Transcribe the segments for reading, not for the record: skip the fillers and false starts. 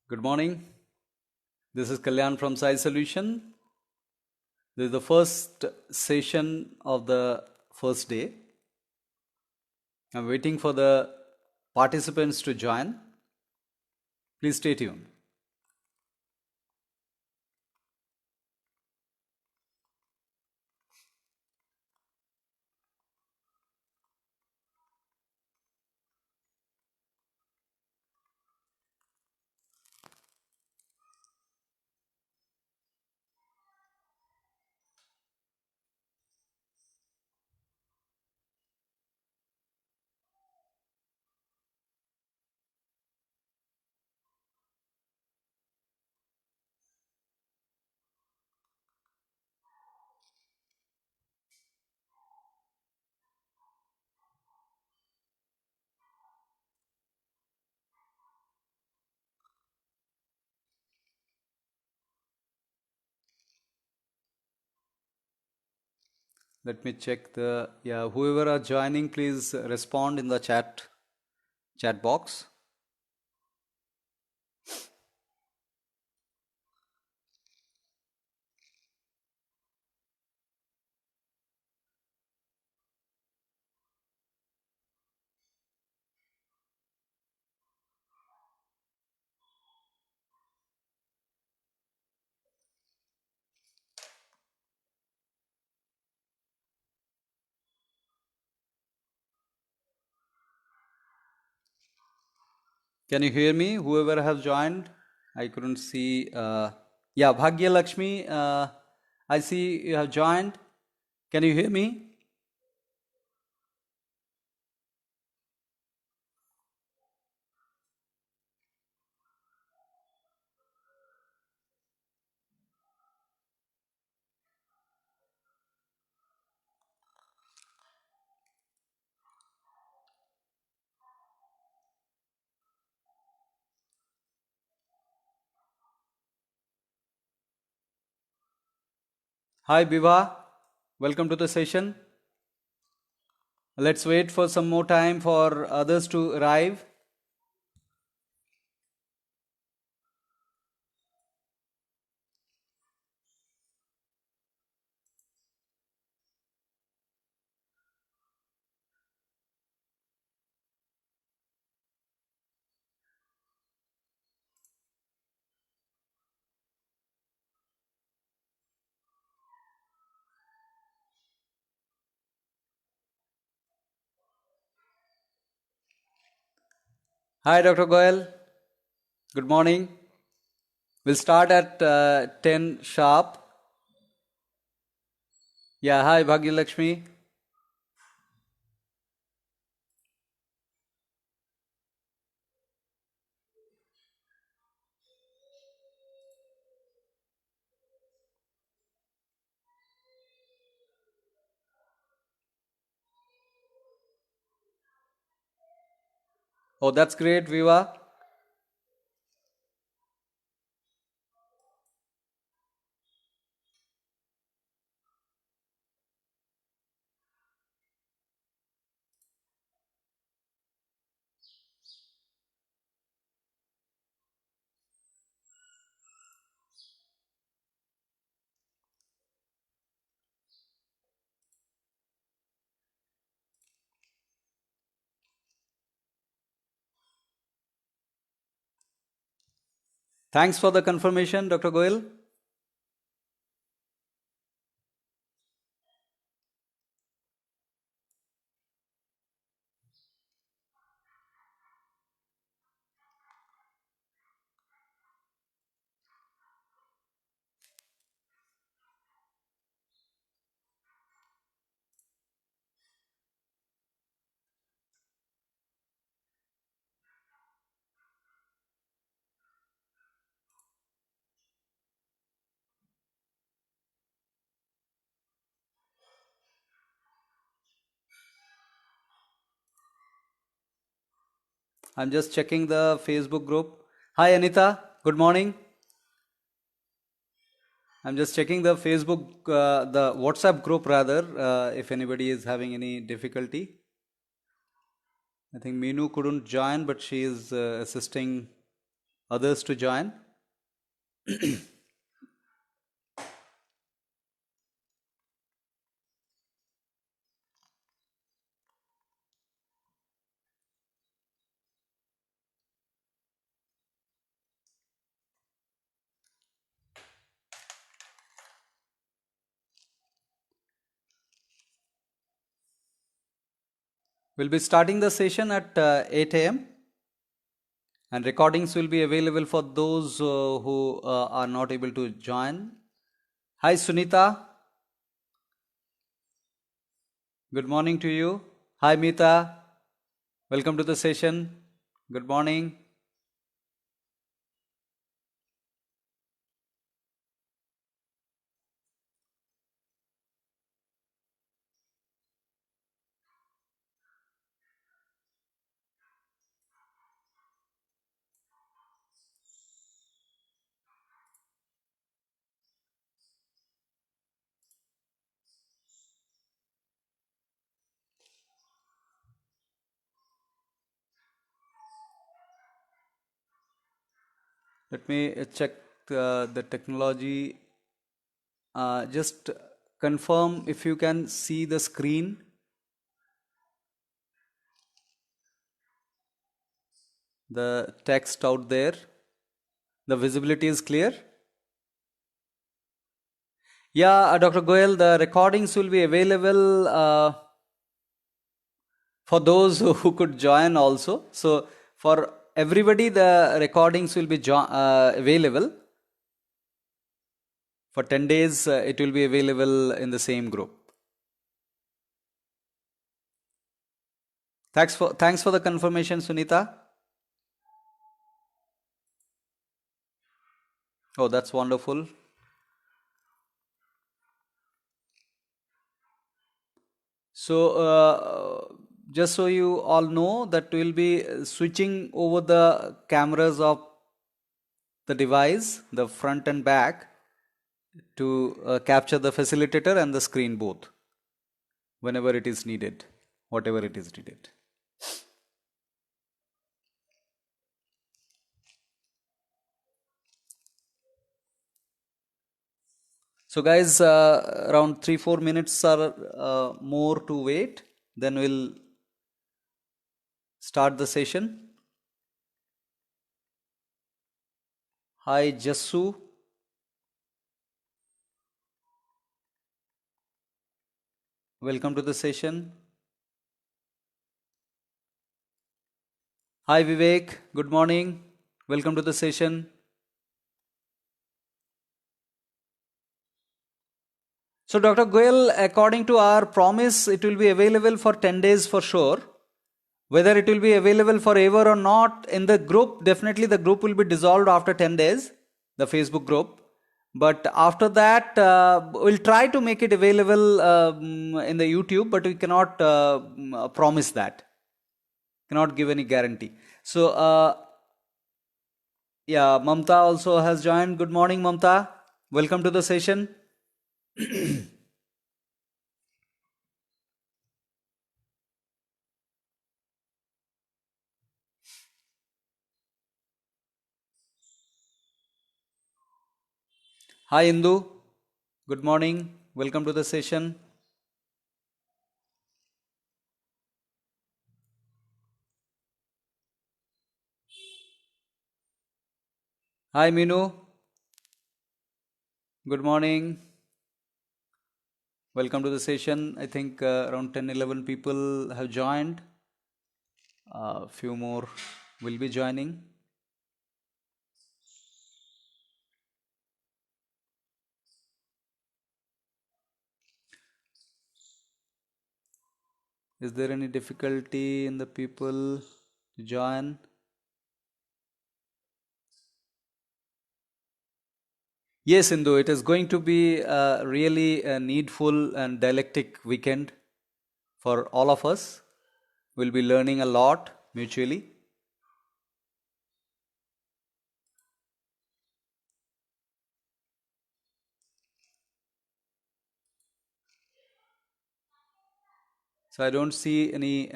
Good morning. This is Kalyan from Sai Solution. This is the first session of the first day. I'm waiting for the participants to join. Please stay tuned. Let me check whoever are joining, please respond in the chat box. Can you hear me? Whoever has joined, I couldn't see. Bhagya Lakshmi, I see you have joined. Can you hear me? Hi, Biva. Welcome to the session. Let's wait for some more time for others to arrive. Hi, Dr. Goyal. Good morning. We'll start at 10 sharp. Yeah, hi, Bhagyalakshmi. Oh, that's great, Viva. Thanks for the confirmation, Dr. Goyal. I'm just checking the Facebook group. Hi, Anita. Good morning. I'm just checking the Facebook, the WhatsApp group rather, if anybody is having any difficulty. I think Meenu couldn't join, but she is assisting others to join. We'll be starting the session at 8 a.m. and recordings will be available for those who are not able to join. Hi Sunita, good morning to you. Hi Meeta, welcome to the session. Good morning. Let me check the technology. Just confirm if you can see the screen. The text out there. The visibility is clear. Yeah, Dr. Goyal, the recordings will be available for those who could join also. So for everybody, the recordings will be available. For 10 days, it will be available in the same group. Thanks for the confirmation, Sunita. Oh, that's wonderful. So just so you all know that we'll be switching over the cameras of the device, the front and back, to capture the facilitator and the screen both whenever it is needed, whatever it is needed. So guys, around 3-4 minutes are more to wait, then we'll start the session. Hi Jassu, welcome to the session. Hi Vivek, good morning, welcome to the session. So Dr. Goyal, according to our promise, it will be available for 10 days for sure. Whether it will be available forever or not in the group, definitely the group will be dissolved after 10 days, the Facebook group. But after that, we'll try to make it available in the YouTube, but we cannot promise that. Cannot give any guarantee. So, yeah, Mamta also has joined. Good morning, Mamta. Welcome to the session. Hi, Indu. Good morning. Welcome to the session. Hi, Minu. Good morning. Welcome to the session. I think around 10-11 people have joined. A few more will be joining. Is there any difficulty in the people to join? Yes, Indu, it is going to be really a needful and dialectic weekend for all of us. We'll be learning a lot mutually. So I don't see any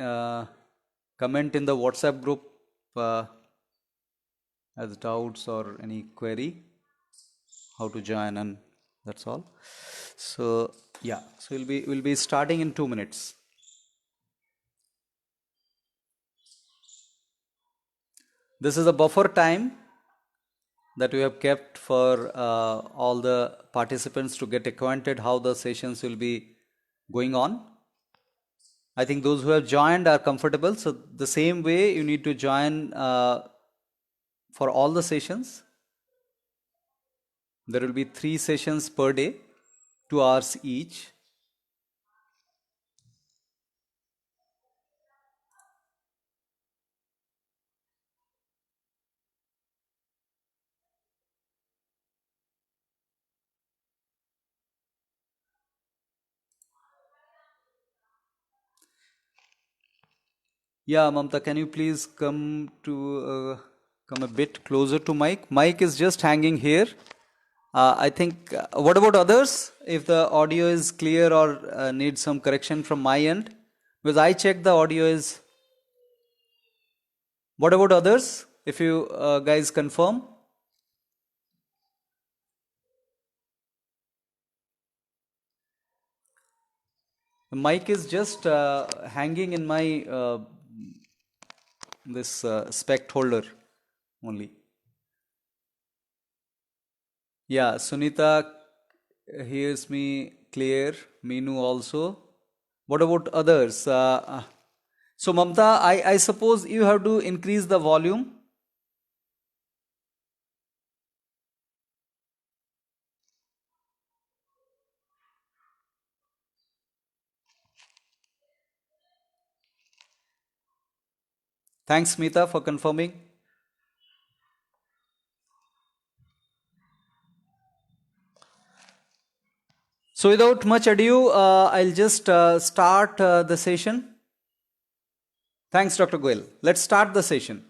comment in the WhatsApp group. has doubts or any query, how to join, and that's all. So yeah, so we'll be starting in 2 minutes. This is a buffer time that we have kept for all the participants to get acquainted how the sessions will be going on. I think those who have joined are comfortable. So the same way you need to join for all the sessions. There will be 3 sessions per day, 2 hours each. Yeah, Mamta, can you please come a bit closer to mic? Mic is just hanging here. I think, what about others? If the audio is clear or needs some correction from my end? Because I checked the audio is... What about others? If you guys confirm. The mic is just hanging in my this spect holder only. Yeah, Sunita hears me clear. Meenu also. What about others? So Mamta, I suppose you have to increase the volume. Thanks, Smita, for confirming. So without much ado, I'll just start the session. Thanks, Dr. Goel. Let's start the session.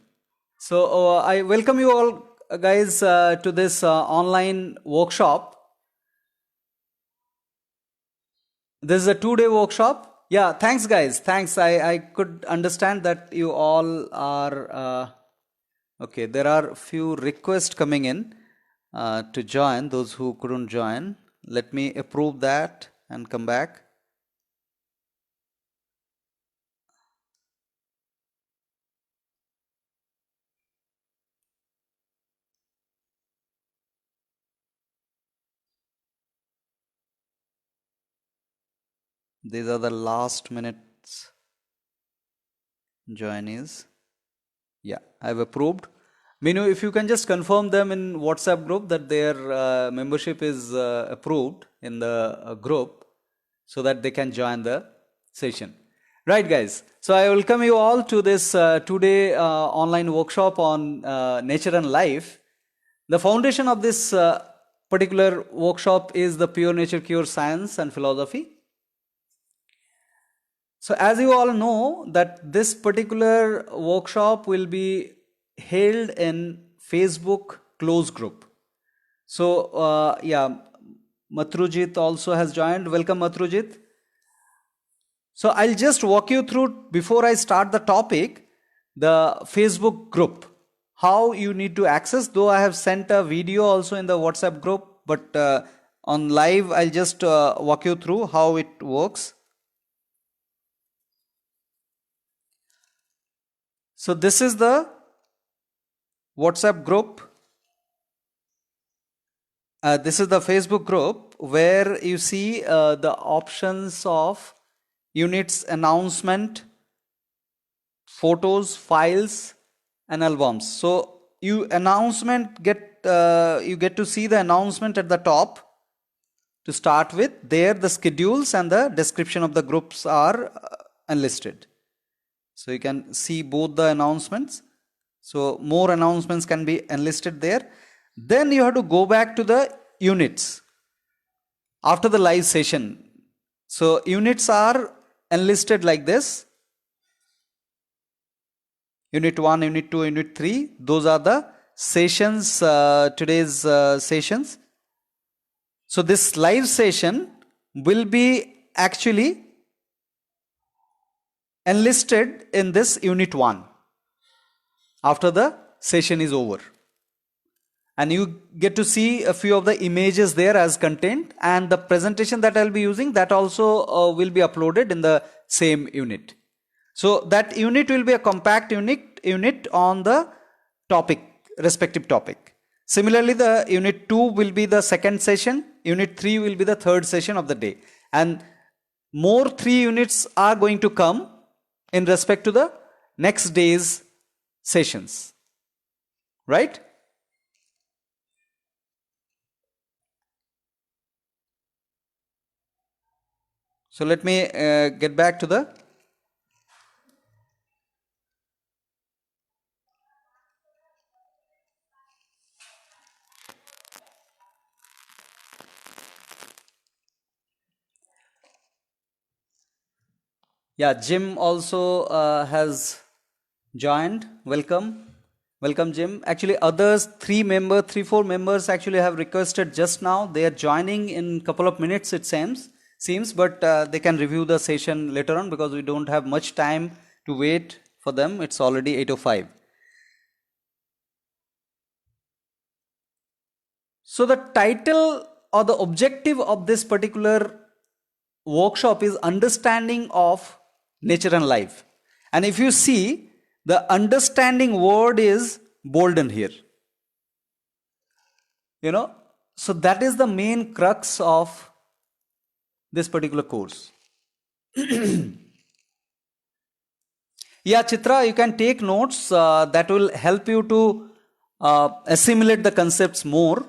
So I welcome you all guys to this online workshop. This is a 2-day workshop. Yeah, thanks guys. Thanks. I could understand that you all are... okay, there are few requests coming in to join, those who couldn't join. Let me approve that and come back. These are the last minutes joinees. Yeah, I've approved. Meenu, if you can just confirm them in WhatsApp group that their membership is approved in the group so that they can join the session. Right, guys. So I welcome you all to this 2-day online workshop on nature and life. The foundation of this particular workshop is the Pure Nature Cure Science and Philosophy. So as you all know that this particular workshop will be held in Facebook close group. So yeah, Matrujit also has joined. Welcome, Matrujit. So I'll just walk you through, before I start the topic, the Facebook group, how you need to access, though I have sent a video also in the WhatsApp group, but on live I'll just walk you through how it works. So this is the WhatsApp group. This is the Facebook group where you see the options of units, announcement, photos, files, and albums. So you get to see the announcement at the top to start with. There the schedules and the description of the groups are enlisted. So you can see both the announcements. So more announcements can be enlisted there. Then you have to go back to the units after the live session. So units are enlisted like this. Unit 1, Unit 2, Unit 3. Those are the sessions, today's sessions. So this live session will be actually enlisted in this Unit 1 after the session is over. And you get to see a few of the images there as content, and the presentation that I'll be using, that also will be uploaded in the same unit. So that unit will be a compact unit on the topic, respective topic. Similarly, the unit 2 will be the second session, unit 3 will be the third session of the day, and more 3 units are going to come in respect to the next day's sessions, right? So let me get back to the Jim also has joined. Welcome Jim. Actually others, 4 members actually have requested just now. They are joining in couple of minutes it seems, but they can review the session later on because we don't have much time to wait for them. It's already 8:05. So the title or the objective of this particular workshop is understanding of nature and life. And if you see, the understanding word is bolden here. So that is the main crux of this particular course. Yeah, Chitra, you can take notes that will help you to assimilate the concepts more.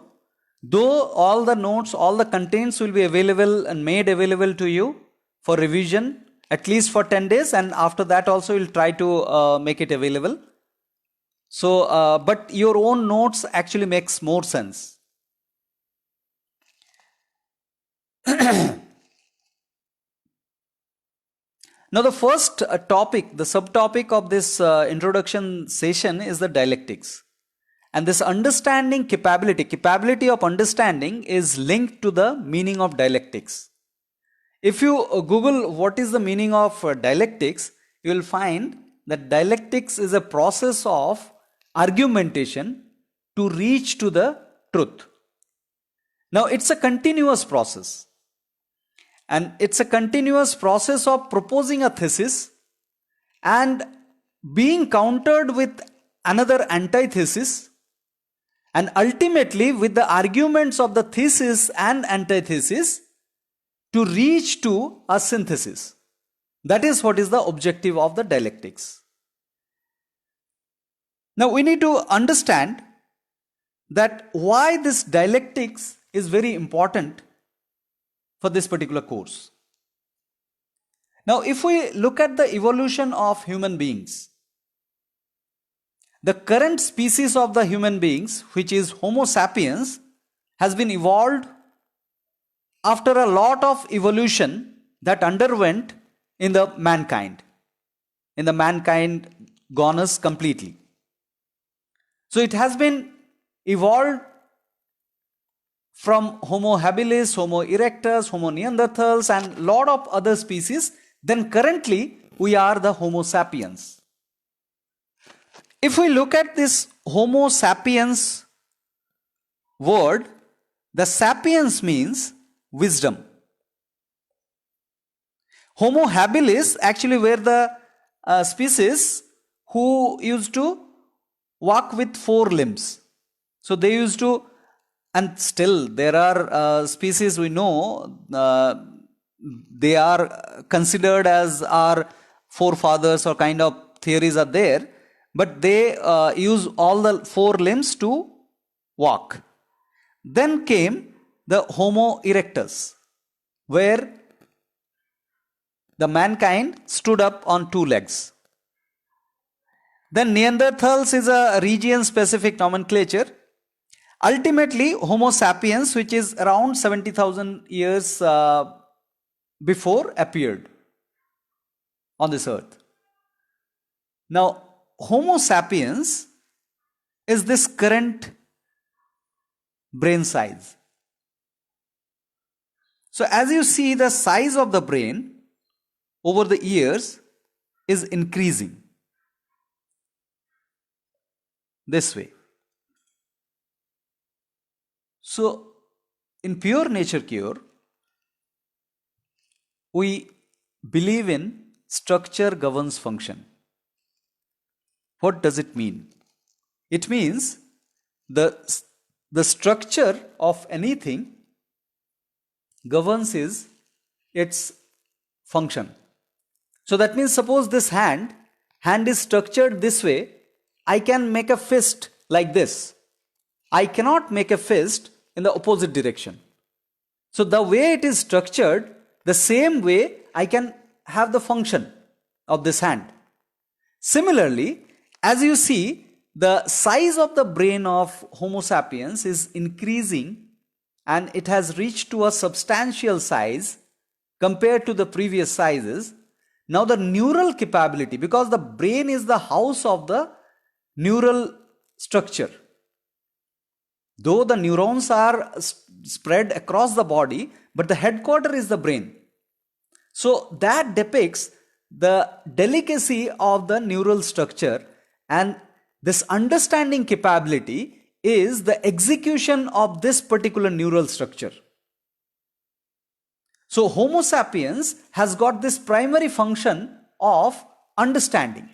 Though all the notes, all the contents will be available and made available to you for revision at least for 10 days, and after that also we'll try to make it available. So, but your own notes actually makes more sense. Now the first topic, the subtopic of this introduction session is the dialectics. And this understanding capability of understanding is linked to the meaning of dialectics. If you Google what is the meaning of dialectics, you will find that dialectics is a process of argumentation to reach to the truth. Now it's a continuous process. And it's a continuous process of proposing a thesis and being countered with another antithesis, and ultimately with the arguments of the thesis and antithesis to reach to a synthesis. That is what is the objective of the dialectics. Now we need to understand that why this dialectics is very important for this particular course. Now if we look at the evolution of human beings, the current species of the human beings, which is Homo sapiens, has been evolved after a lot of evolution that underwent in the mankind genus completely. So it has been evolved from Homo habilis, Homo erectus, Homo neanderthals, and lot of other species. Then currently we are the Homo sapiens. If we look at this Homo sapiens word, the sapiens means wisdom. Homo habilis actually were the species who used to walk with 4 limbs. So they used to, and still there are species we know, they are considered as our forefathers, or kind of theories are there, but they use all the 4 limbs to walk. Then came the Homo erectus, where the mankind stood up on 2 legs. Then Neanderthals is a region specific nomenclature. Ultimately Homo sapiens, which is around 70,000 years before, appeared on this earth. Now Homo sapiens is this current brain size. So as you see, the size of the brain over the years is increasing this way. So, in pure nature cure, we believe in structure governs function. What does it mean? It means the, the structure of anything governs its function. So that means suppose this hand is structured this way, I can make a fist like this. I cannot make a fist in the opposite direction. So the way it is structured, the same way I can have the function of this hand. Similarly, as you see, the size of the brain of Homo sapiens is increasing and it has reached to a substantial size compared to the previous sizes. Now the neural capability, because the brain is the house of the neural structure. Though the neurons are spread across the body, but the headquarter is the brain. So that depicts the delicacy of the neural structure, and this understanding capability is the execution of this particular neural structure. So Homo sapiens has got this primary function of understanding.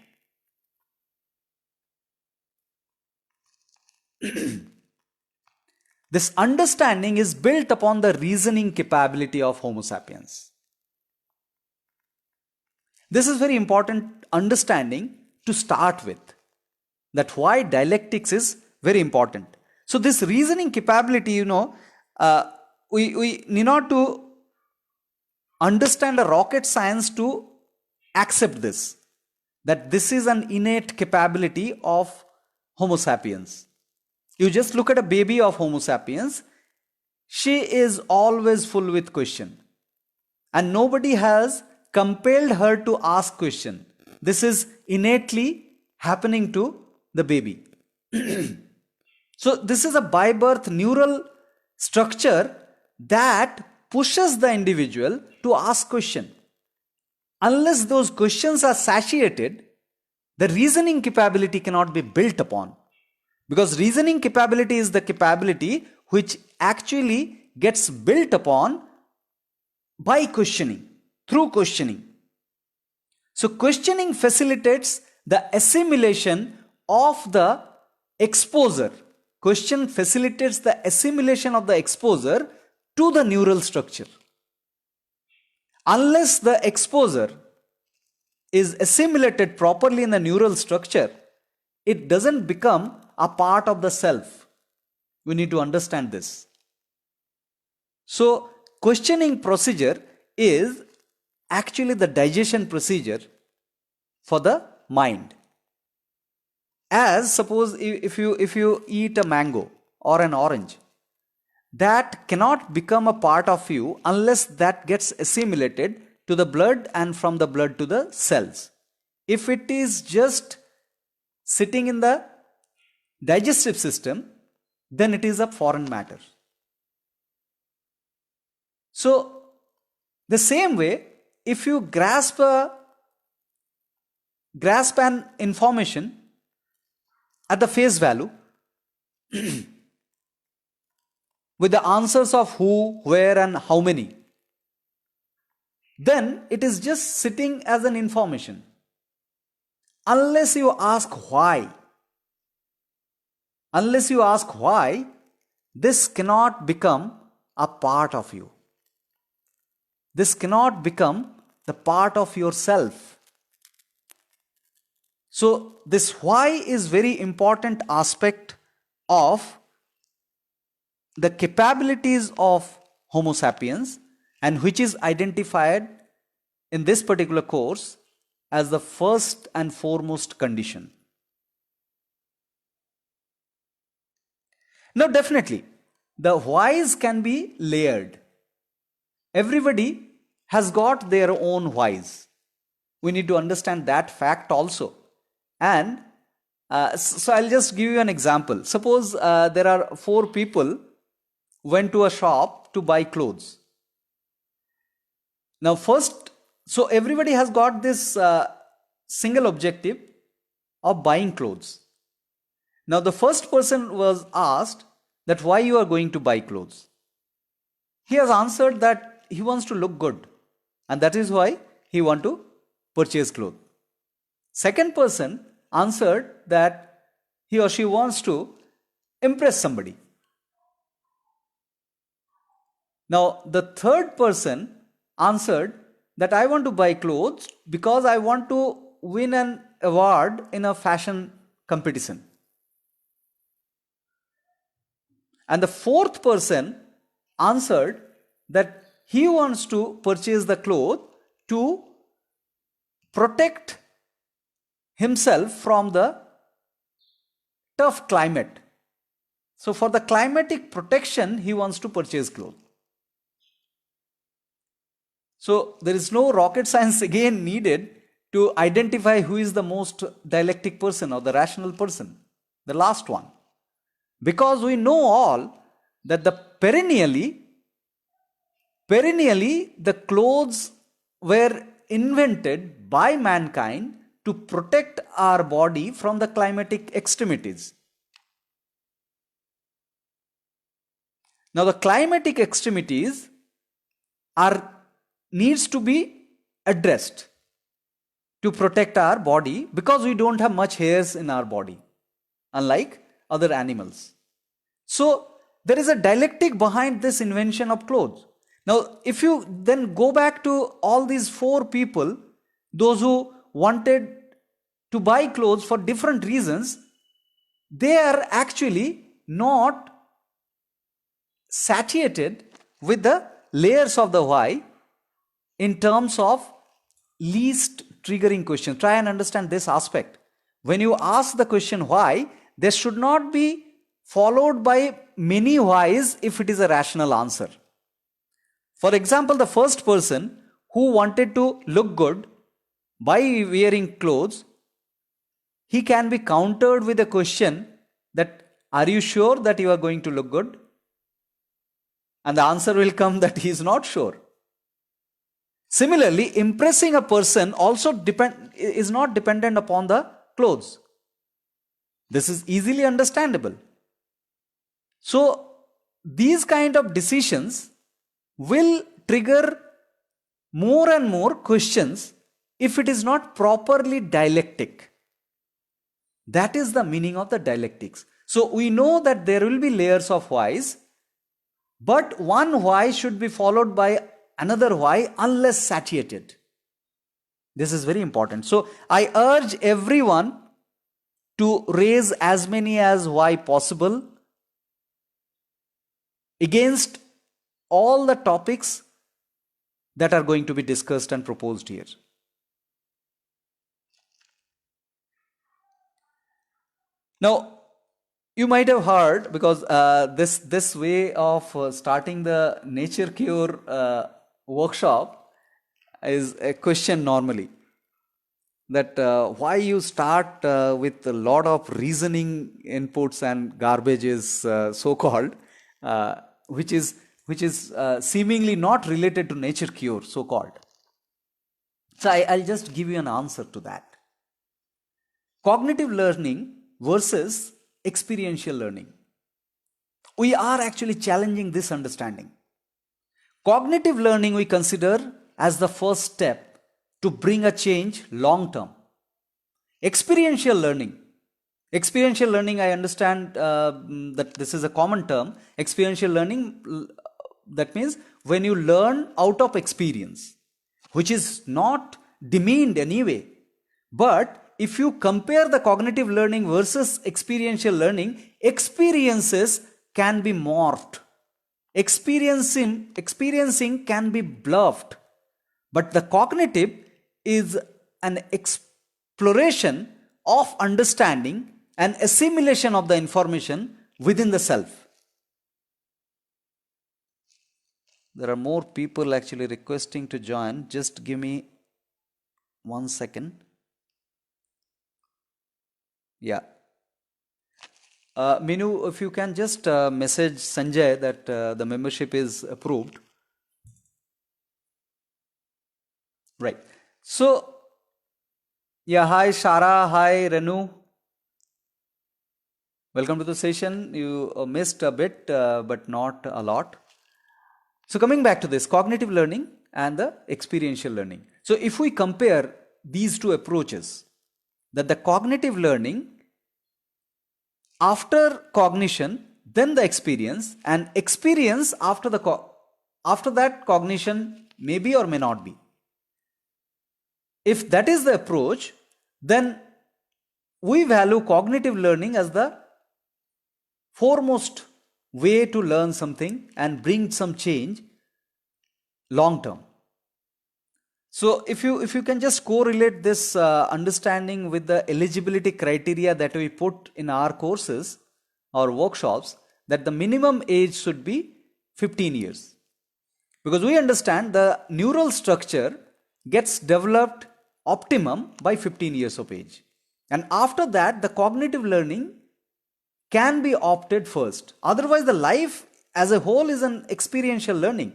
This understanding is built upon the reasoning capability of Homo sapiens. This is very important understanding to start with, that why dialectics is very important. So this reasoning capability, we need not to understand a rocket science to accept this, that this is an innate capability of Homo sapiens. You just look at a baby of Homo sapiens, she is always full with question. And nobody has compelled her to ask question. This is innately happening to the baby. So this is a by birth neural structure that pushes the individual to ask question. Unless those questions are satiated, the reasoning capability cannot be built upon. Because reasoning capability is the capability which actually gets built upon by questioning, through questioning. So questioning facilitates the assimilation of the exposure. Question facilitates the assimilation of the exposure to the neural structure. Unless the exposure is assimilated properly in the neural structure, it doesn't become a part of the self. We need to understand this. So, questioning procedure is actually the digestion procedure for the mind. As suppose if you eat a mango or an orange, that cannot become a part of you unless that gets assimilated to the blood and from the blood to the cells. If it is just sitting in the digestive system, then it is a foreign matter. So, the same way, if you grasp an information at the face value with the answers of who, where and how many, then it is just sitting as an information. Unless you ask why, this cannot become a part of you. This cannot become the part of yourself. So this why is very important aspect of the capabilities of Homo sapiens, and which is identified in this particular course as the first and foremost condition. Now definitely, the whys can be layered. Everybody has got their own whys. We need to understand that fact also. And so I'll just give you an example. Suppose there are 4 people went to a shop to buy clothes. Now first, so everybody has got this single objective of buying clothes. Now the first person was asked that why you are going to buy clothes. He has answered that he wants to look good, and that is why he want to purchase clothes. Second person answered that he or she wants to impress somebody. Now, the third person answered that I want to buy clothes because I want to win an award in a fashion competition. And the fourth person answered that he wants to purchase the clothes to protect himself from the tough climate. So for the climatic protection, he wants to purchase clothes. So there is no rocket science again needed to identify who is the most dialectic person or the rational person, the last one. Because we know all that the perennially the clothes were invented by mankind to protect our body from the climatic extremities. Now the climatic extremities needs to be addressed to protect our body because we don't have much hairs in our body, unlike other animals. So there is a dialectic behind this invention of clothes. Now, if you then go back to all these four people, those who wanted to buy clothes for different reasons, they are actually not satiated with the layers of the why in terms of least triggering question. Try and understand this aspect. When you ask the question why, there should not be followed by many whys if it is a rational answer. For example, the first person who wanted to look good by wearing clothes, he can be countered with a question that, are you sure that you are going to look good? And the answer will come that he is not sure. Similarly, impressing a person also is not dependent upon the clothes. This is easily understandable. So, these kind of decisions will trigger more and more questions if it is not properly dialectic. That is the meaning of the dialectics. So, we know that there will be layers of whys, but one why should be followed by another why unless satiated. This is very important. So I urge everyone to raise as many as why possible against all the topics that are going to be discussed and proposed here. Now, you might have heard, because this way of starting the nature cure workshop is a question normally, that why you start with a lot of reasoning inputs and garbages, so called, which is seemingly not related to nature cure, so called. So I'll just give you an answer to that. Cognitive learning versus experiential learning. We are actually challenging this understanding. Cognitive learning we consider as the first step to bring a change long term. Experiential learning, I understand that this is a common term. Experiential learning, that means when you learn out of experience, which is not demeaned anyway. But if you compare the cognitive learning versus experiential learning, experiences can be morphed. Experiencing can be bluffed. But the cognitive is an exploration of understanding and assimilation of the information within the self. There are more people actually requesting to join. Just give me 1 second. Yeah. Minu, if you can just message Sanjay that the membership is approved. Right. So, yeah, hi Shara, hi Renu. Welcome to the session. You missed a bit, but not a lot. So coming back to this, cognitive learning and the experiential learning. So if we compare these two approaches, that the cognitive learning, after cognition, then the experience, and experience after after that cognition may be or may not be. If that is the approach, then we value cognitive learning as the foremost way to learn something and bring some change long term. So if you can just correlate this understanding with the eligibility criteria that we put in our courses or workshops, that the minimum age should be 15 years. Because we understand the neural structure gets developed optimum by 15 years of age. And after that, the cognitive learning can be opted first. Otherwise, the life as a whole is an experiential learning.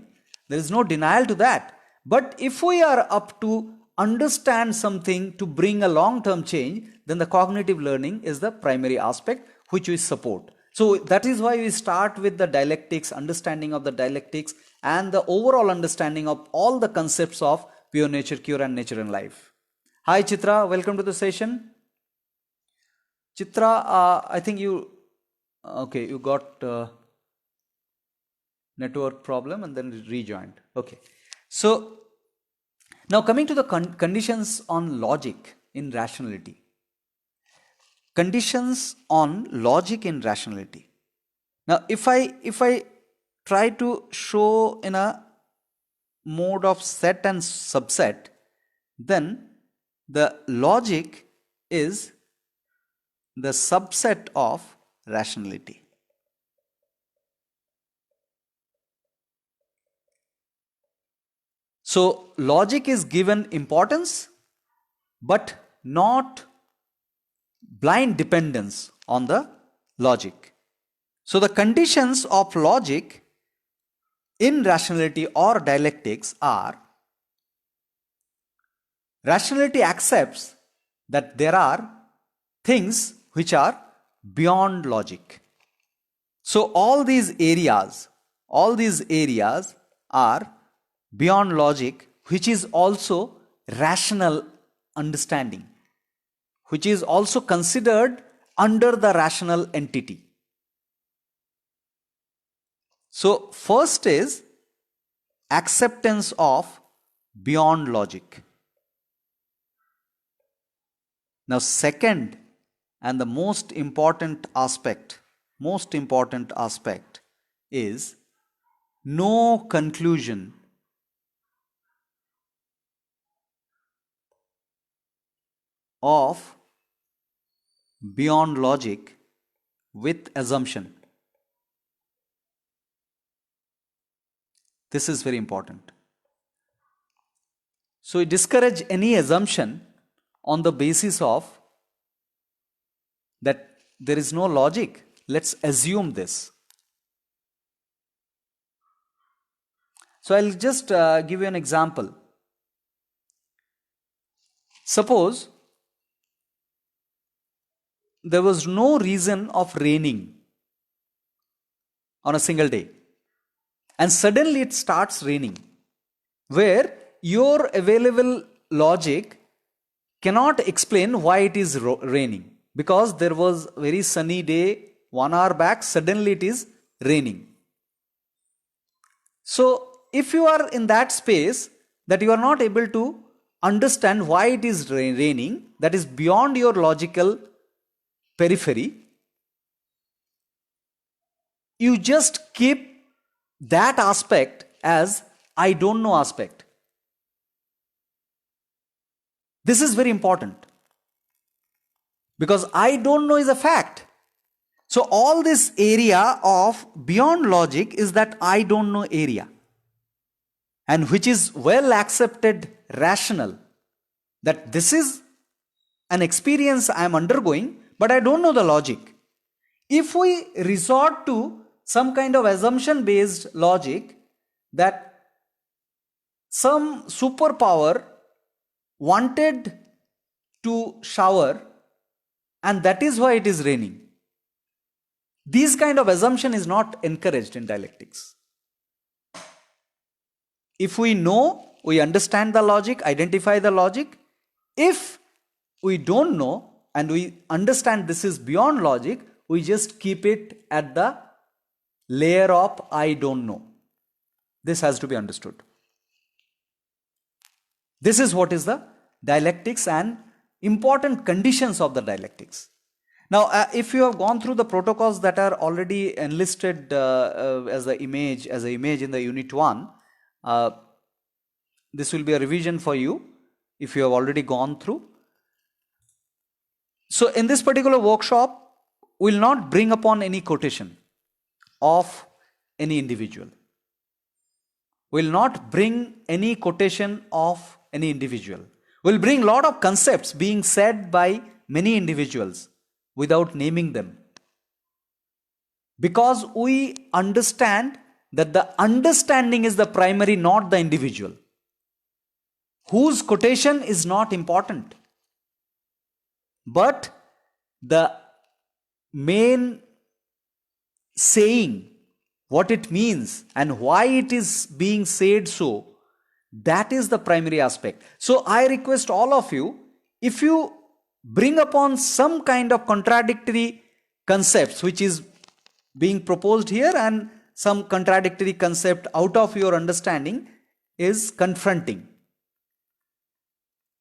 There is no denial to that. But if we are up to understand something to bring a long-term change, then the cognitive learning is the primary aspect which we support. So that is why we start with the dialectics, understanding of the dialectics, and the overall understanding of all the concepts of pure nature, cure, and nature and life. Hi Chitra, welcome to the session. Chitra, I think you got network problem and then rejoined. Okay. So now coming to the conditions on logic in rationality. Conditions on logic in rationality. Now if I try to show in a mode of set and subset, then the logic is the subset of rationality. So logic is given importance, but not blind dependence on the logic. So the conditions of logic in rationality or dialectics are: rationality accepts that there are things which are beyond logic. So all these areas are beyond logic, which is also rational understanding, which is also considered under the rational entity. So first is acceptance of beyond logic. Now second, and the most important aspect is no conclusion of beyond logic with assumption. This is very important. So we discourage any assumption on the basis of that there is no logic. Let's assume this. So I'll just give you an example. Suppose there was no reason of raining on a single day, and suddenly it starts raining, where your available logic cannot explain why it is raining, because there was a very sunny day 1 hour back, suddenly it is raining. So if you are in that space that you are not able to understand why it is raining, that is beyond your logical periphery, you just keep that aspect as I don't know aspect. This is very important, because I don't know is a fact. So all this area of beyond logic is that I don't know area, and which is well accepted rational, that this is an experience I am undergoing, but I don't know the logic. If we resort to some kind of assumption based logic, that some superpower wanted to shower and that is why it is raining, These kind of assumption is not encouraged in dialectics. If we know, we understand the logic, identify the logic. If we don't know and we understand this is beyond logic, we just keep it at the layer of I don't know. This has to be understood. This is what is the dialectics and important conditions of the dialectics. Now, if you have gone through the protocols that are already enlisted as an image in the unit 1, this will be a revision for you if you have already gone through. So in this particular workshop, we will not bring upon any quotation of any individual. We will not bring any quotation of any individual. We will bring a lot of concepts being said by many individuals without naming them. Because we understand that the understanding is the primary, not the individual. Whose quotation is not important. But the main saying, what it means and why it is being said so, that is the primary aspect. So I request all of you, if you bring upon some kind of contradictory concepts which is being proposed here and some contradictory concept out of your understanding is confronting.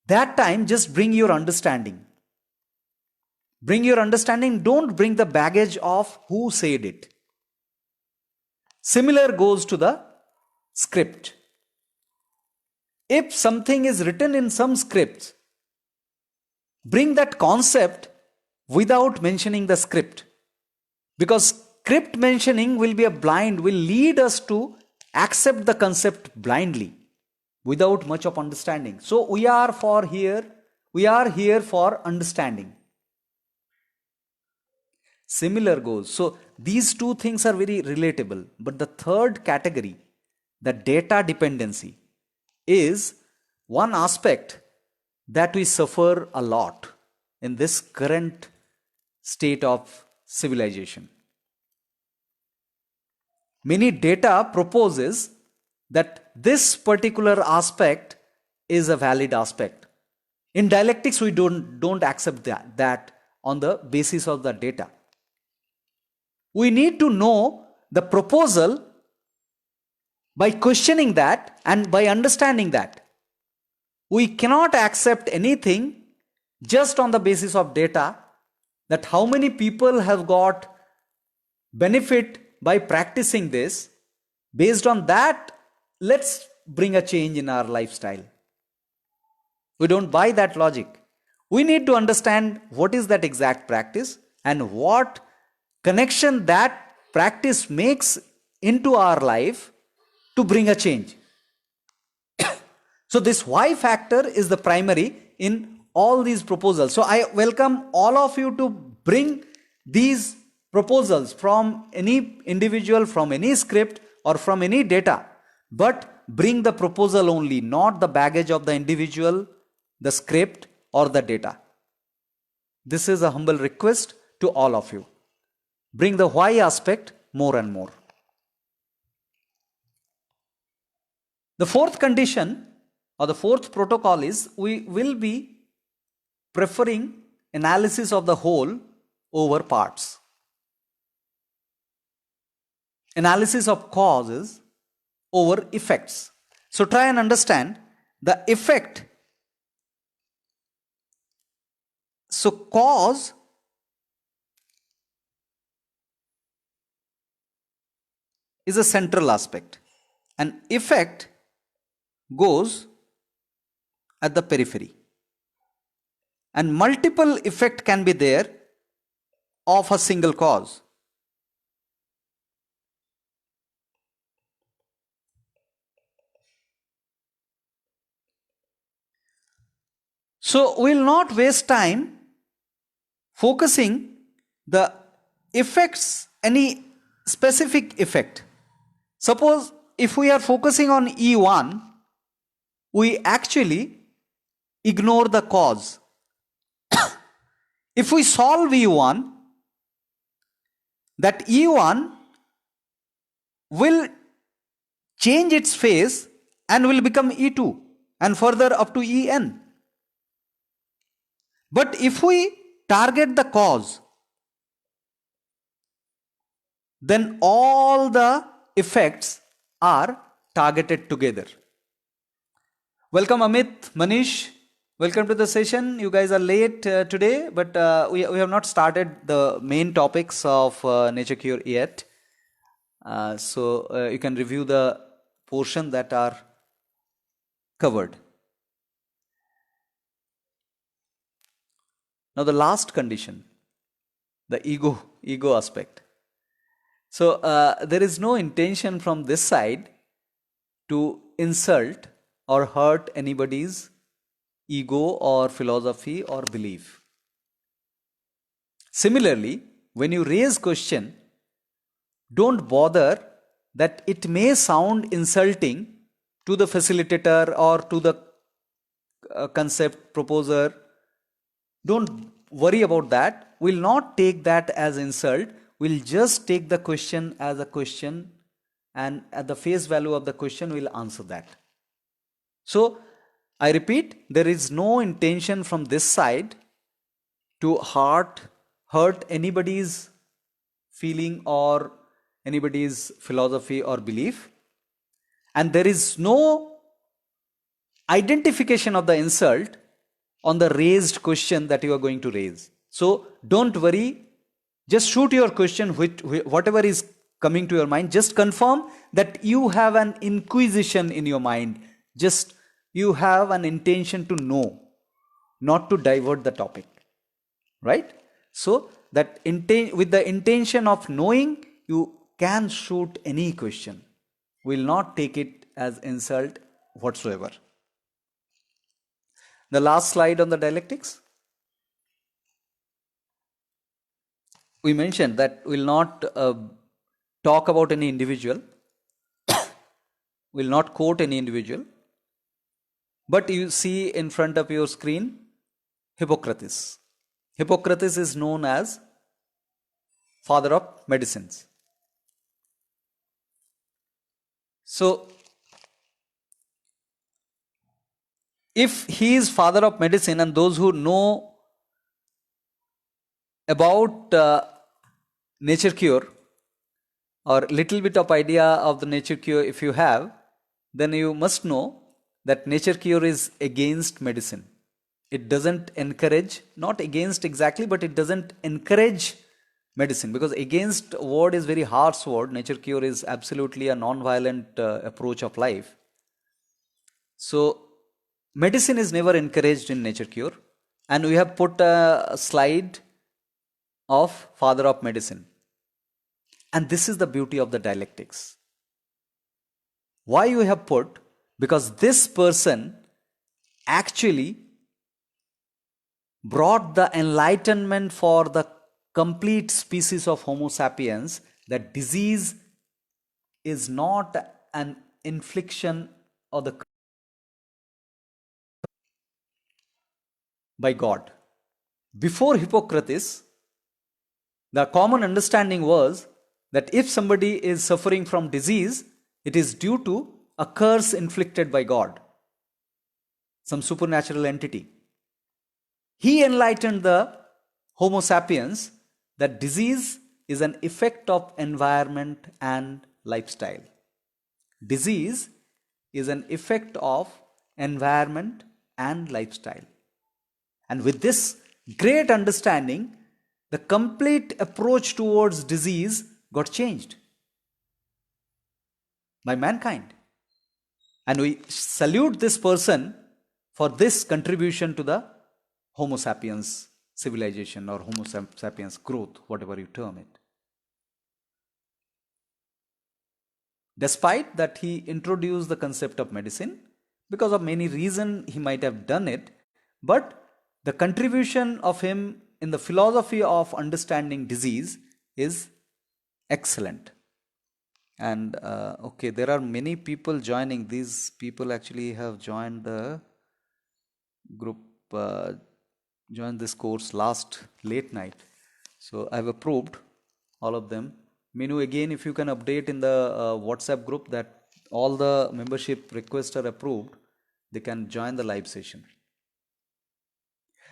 That time just bring your understanding. Bring your understanding, don't bring the baggage of who said it. Similar goes to the script. If something is written in some scripts, bring that concept without mentioning the script. Because script mentioning will lead us to accept the concept blindly without much of understanding. So we are here for understanding. Similar goes. So these two things are very relatable. But the third category, the data dependency, is one aspect that we suffer a lot in this current state of civilization. Many data proposes that this particular aspect is a valid aspect. In dialectics, we don't accept that on the basis of the data. We need to know the proposal by questioning that and by understanding that. We cannot accept anything just on the basis of data, that how many people have got benefit by practicing this. Based on that, let's bring a change in our lifestyle. We don't buy that logic. We need to understand what is that exact practice and what connection that practice makes into our life to bring a change. So this why factor is the primary in all these proposals. So I welcome all of you to bring these proposals from any individual, from any script or from any data, but bring the proposal only, not the baggage of the individual, the script or the data. This is a humble request to all of you. Bring the why aspect more and more. The fourth condition or the fourth protocol is we will be preferring analysis of the whole over parts. Analysis of causes over effects. So try and understand the effect. So cause is a central aspect and effect goes at the periphery, and multiple effect can be there of a single cause. So we will not waste time focusing the effects, any specific effect. Suppose if we are focusing on E1, we actually ignore the cause. If we solve E1, that E1 will change its phase and will become E2 and further up to En. But if we target the cause, then all the effects are targeted together. Welcome Amit, Manish. Welcome to the session. You guys are late today, but we have not started the main topics of Nature Cure yet. So you can review the portion that are covered. Now the last condition, the ego aspect. So there is no intention from this side to insult or hurt anybody's ego or philosophy or belief. Similarly, when you raise question, don't bother that it may sound insulting to the facilitator or to the concept proposer. Don't worry about that. We'll not take that as insult. We'll just take the question as a question, and at the face value of the question, we'll answer that. So, I repeat, there is no intention from this side to hurt anybody's feeling or anybody's philosophy or belief. And there is no identification of the insult on the raised question that you are going to raise. So don't worry, just shoot your question, whatever is coming to your mind. Just confirm that you have an inquisition in your mind. Just you have an intention to know, not to divert the topic. Right? So that with the intention of knowing, you can shoot any question. Will not take it as insult whatsoever. The last slide on the dialectics. We mentioned that we'll not talk about any individual, will not quote any individual, but you see in front of your screen Hippocrates. Hippocrates is known as father of medicines. So, if he is father of medicine, and those who know about nature cure or little bit of idea of the nature cure if you have, then you must know that nature cure is against medicine. It doesn't encourage, not against exactly, but it doesn't encourage medicine, because against word is very harsh word. Nature cure is absolutely a non-violent approach of life. So medicine is never encouraged in nature cure, and we have put a slide of father of medicine. And this is the beauty of the dialectics. Why you have put? Because this person actually brought the enlightenment for the complete species of Homo sapiens, that disease is not an infliction of the by God. Before Hippocrates, the common understanding was that if somebody is suffering from disease, it is due to a curse inflicted by God, some supernatural entity. He enlightened the Homo sapiens that disease is an effect of environment and lifestyle. Disease is an effect of environment and lifestyle. And with this great understanding, the complete approach towards disease got changed by mankind. And we salute this person for this contribution to the Homo sapiens civilization or Homo sapiens growth, whatever you term it. Despite that he introduced the concept of medicine, because of many reasons he might have done it, but the contribution of him in the philosophy of understanding disease is excellent. And okay, there are many people joining. These people actually have joined the group, joined this course last late night. So I've approved. all of them. Minu, again, if you can update in the WhatsApp group that all the membership requests are approved, they can join the live session.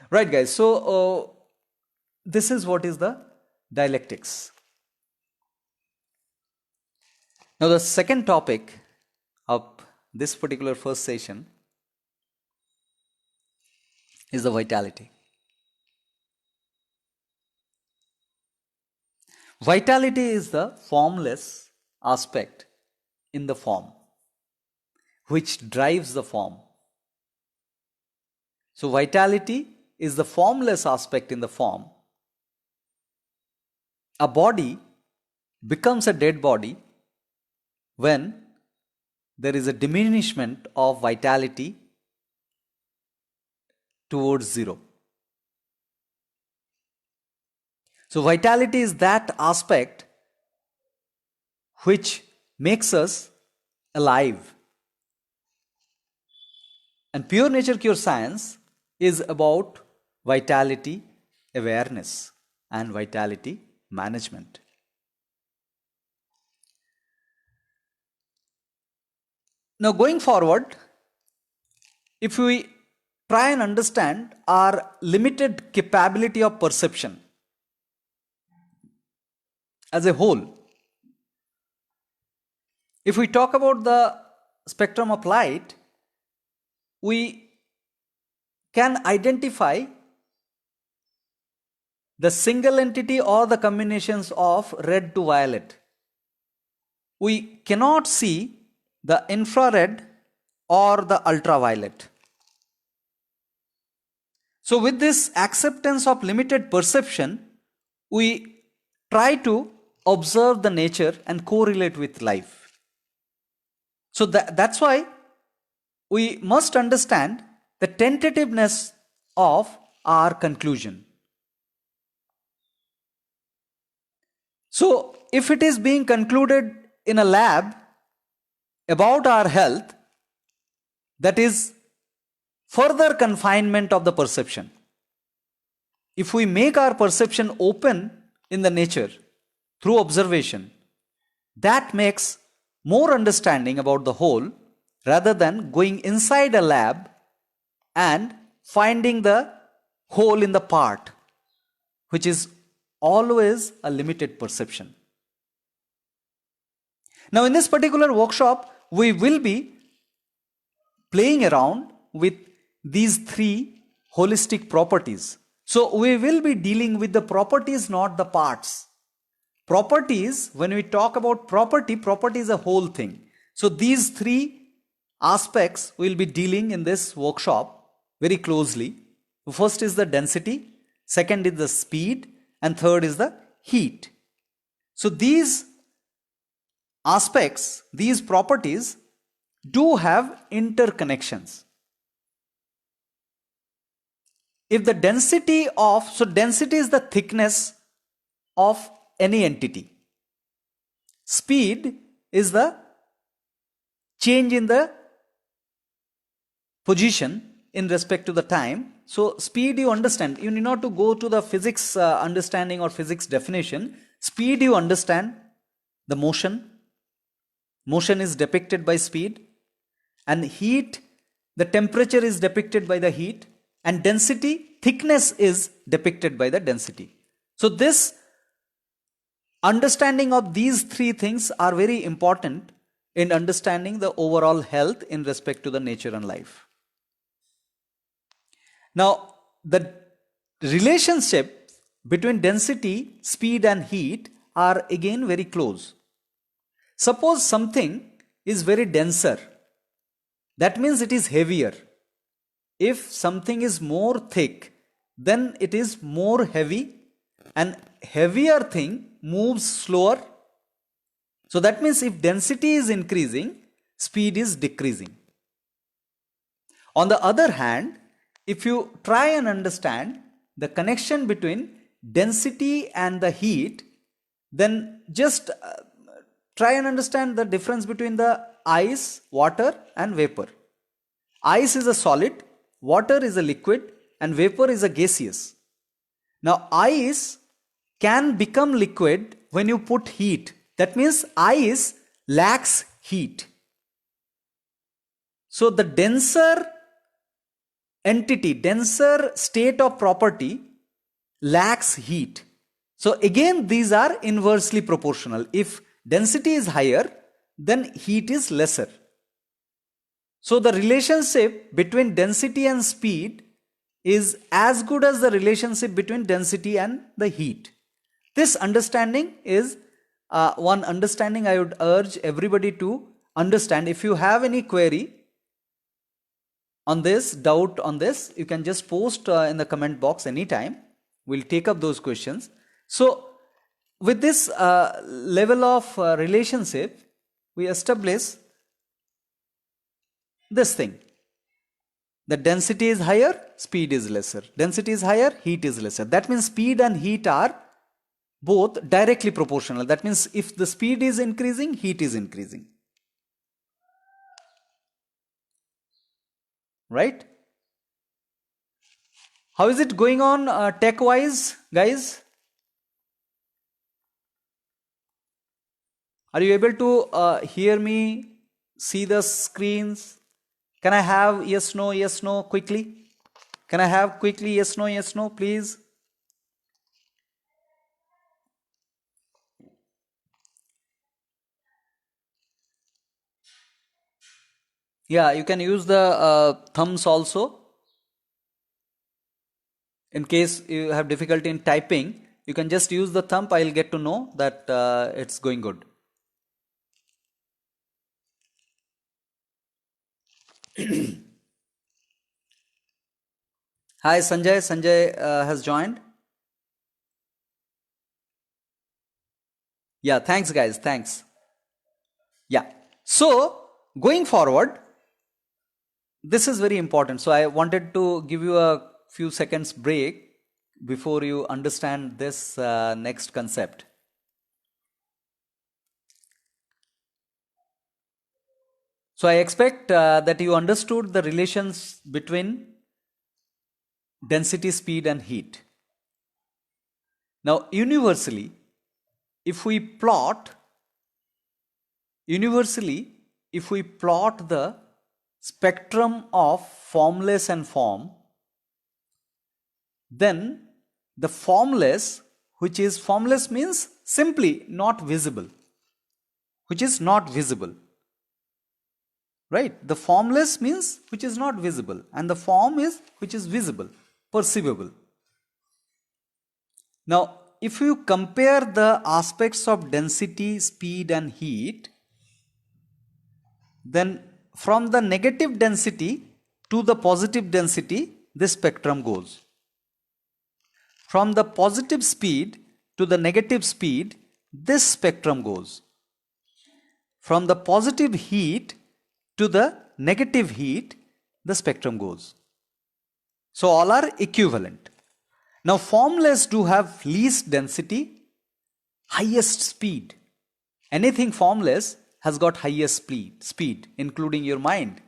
Right, guys. So this is what is the dialectics. Now, the second topic of this particular first session is the vitality. Vitality is the formless aspect in the form, which drives the form. So, vitality is the formless aspect in the form. A body becomes a dead body when there is a diminishment of vitality towards zero. So, vitality is that aspect which makes us alive. And pure nature cure science is about vitality awareness and vitality management. Now, going forward, if we try and understand our limited capability of perception as a whole, if we talk about the spectrum of light, we can identify the single entity or the combinations of red to violet. We cannot see the infrared or the ultraviolet. So, with this acceptance of limited perception, we try to observe the nature and correlate with life. So, that's why we must understand the tentativeness of our conclusion. So, if it is being concluded in a lab about our health, that is further confinement of the perception. If we make our perception open in the nature through observation, that makes more understanding about the whole rather than going inside a lab and finding the whole in the part, which is always a limited perception. Now, in this particular workshop, we will be playing around with these three holistic properties. So, we will be dealing with the properties, not the parts. Properties, when we talk about property, property is a whole thing. So, these three aspects we will be dealing in this workshop very closely. First is the density, second is the speed, and third is the heat. So, these aspects, these properties do have interconnections. If the density of, so density is the thickness of any entity. Speed is the change in the position in respect to the time. So, speed you understand. You need not to go to the physics understanding or physics definition. Speed you understand the motion. Motion is depicted by speed. And heat, the temperature is depicted by the heat. And density, thickness is depicted by the density. So, this understanding of these three things are very important in understanding the overall health in respect to the nature and life. Now, the relationship between density, speed and heat are again very close. Suppose something is very denser, that means it is heavier. If something is more thick, then it is more heavy, and heavier thing moves slower. So that means if density is increasing, speed is decreasing. On the other hand, if you try and understand the connection between density and the heat, then just try and understand the difference between the ice, water and vapor. Ice is a solid, water is a liquid, and vapor is a gaseous. Now, ice can become liquid when you put heat, that means ice lacks heat. So the denser entity, denser state of property lacks heat. So again, these are inversely proportional. If density is higher, then heat is lesser. So the relationship between density and speed is as good as the relationship between density and the heat. This understanding is one understanding I would urge everybody to understand. If you have any query on this, doubt on this, you can just post in the comment box anytime. We'll take up those questions. So with this level of relationship, we establish this thing. The density is higher, speed is lesser. Density is higher, heat is lesser. That means speed and heat are both directly proportional. That means if the speed is increasing, heat is increasing. Right? How is it going on tech-wise, guys? Are you able to hear me, see the screens? Can I have yes, no, quickly? Can I have quickly yes, no, please? Yeah, you can use the thumbs also. In case you have difficulty in typing, you can just use the thumb. I'll get to know that it's going good. Hi Sanjay. Sanjay has joined. Yeah, thanks guys. Thanks. Yeah. So going forward, this is very important. So I wanted to give you a few seconds break before you understand this next concept. So I expect that you understood the relations between density, speed and heat. Now universally, if we plot the spectrum of formless and form, then the formless, which is formless means simply not visible, which is not visible. Right? The formless means which is not visible, and the form is which is visible, perceivable. Now, if you compare the aspects of density, speed and heat, then from the negative density to the positive density, this spectrum goes. From the positive speed to the negative speed, this spectrum goes. From the positive heat to the negative heat, the spectrum goes. So all are equivalent. Now formless do have least density, highest speed. Anything formless has got highest speed, including your mind.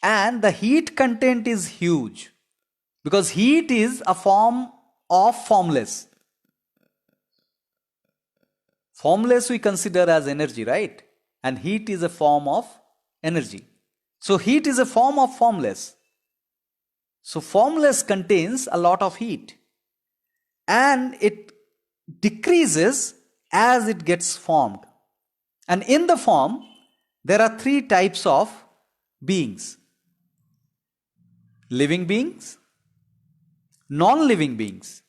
And the heat content is huge, because heat is a form of formless. Formless we consider as energy, right? And heat is a form of energy. So heat is a form of formless. So formless contains a lot of heat, and it decreases as it gets formed. And in the form, there are three types of beings: living beings, non-living beings,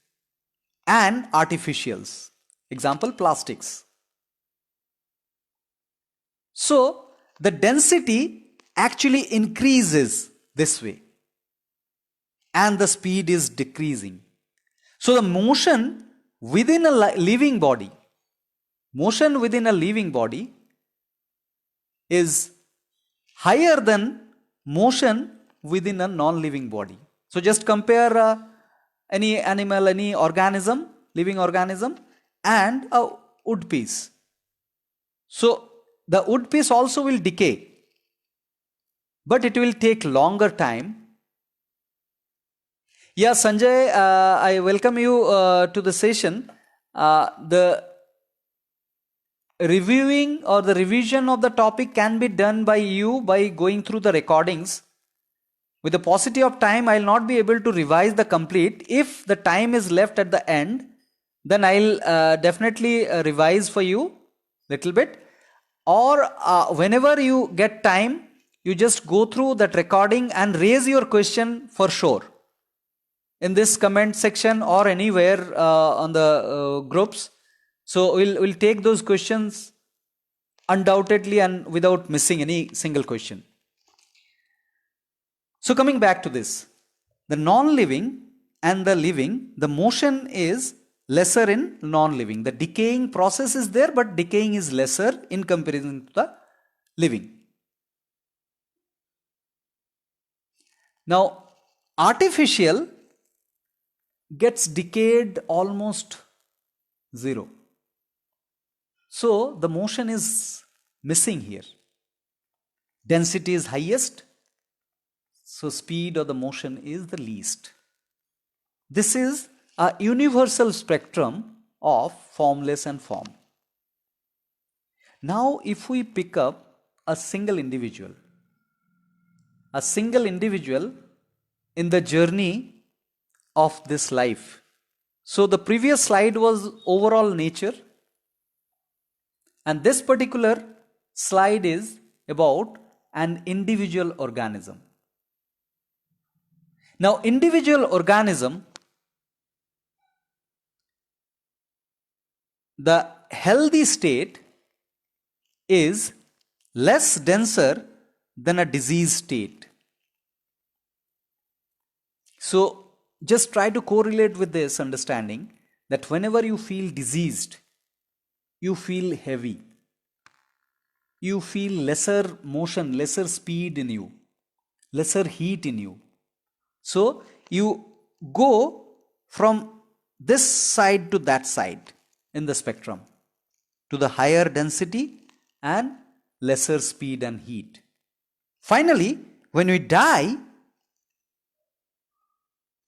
and artificials. Example, plastics. So the density actually increases this way, and the speed is decreasing. So the motion within a living body is higher than motion within a non-living body. So just compare any animal, any organism, living organism, and a wood piece. So the wood piece also will decay, but it will take longer time. Yeah, Sanjay, I welcome you to the session. The reviewing or the revision of the topic can be done by you by going through the recordings. With the paucity of time, I will not be able to revise the complete. If the time is left at the end, then I'll definitely revise for you little bit. Or whenever you get time, you just go through that recording and raise your question for sure in this comment section or anywhere on the groups. So we'll take those questions undoubtedly and without missing any single question. So coming back to this, the non-living and the living, the motion is lesser in non-living. The decaying process is there, but decaying is lesser in comparison to the living. Now, artificial gets decayed almost zero. So the motion is missing here. Density is highest, so speed of the motion is the least. This is a universal spectrum of formless and form. Now if we pick up a single individual in the journey of this life. So the previous slide was overall nature, and this particular slide is about an individual organism. Now, individual organism, the healthy state is less denser than a disease state. So, just try to correlate with this understanding that whenever you feel diseased, you feel heavy. You feel lesser motion, lesser speed in you, lesser heat in you. So you go from this side to that side in the spectrum, to the higher density and lesser speed and heat. Finally, when we die,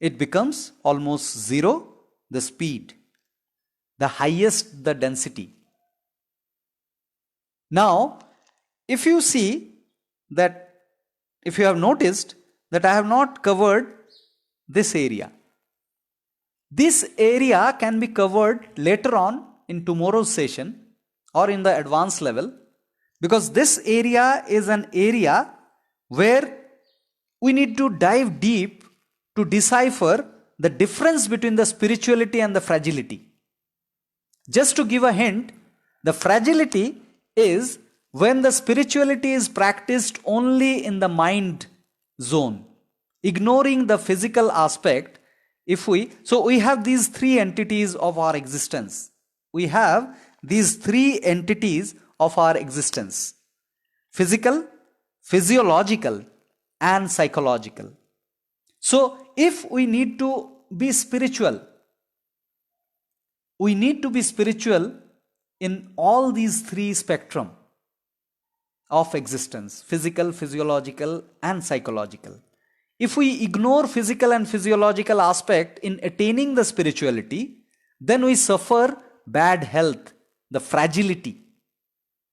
it becomes almost zero, the speed, the highest the density. Now, if you see that, if you have noticed that I have not covered this area. This area can be covered later on in tomorrow's session or in the advanced level, because this area is an area where we need to dive deep to decipher the difference between the spirituality and the fragility. Just to give a hint, the fragility is when the spirituality is practiced only in the mind zone, ignoring the physical aspect. So we have these three entities of our existence. We have these three entities of our existence: physical, physiological, and psychological. So if we need to be spiritual, we need to be spiritual in all these three spectrum of existence: physical, physiological, and psychological. If we ignore physical and physiological aspect in attaining the spirituality, then we suffer bad health, the fragility.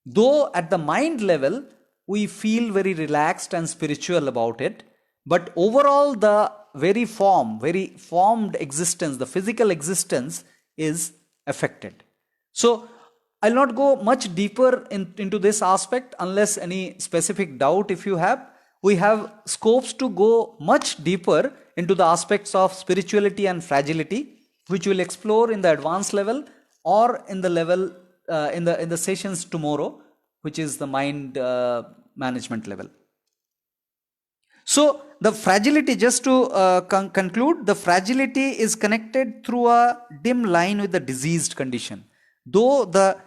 Though at the mind level, we feel very relaxed and spiritual about it, but overall the very formed existence, the physical existence is affected. So I'll not go much deeper into this aspect unless any specific doubt if you have. We have scopes to go much deeper into the aspects of spirituality and fragility, which we'll explore in the advanced level or in the level in the sessions tomorrow, which is the mind management level. So the fragility, just to conclude, the fragility is connected through a dim line with the diseased condition. Though the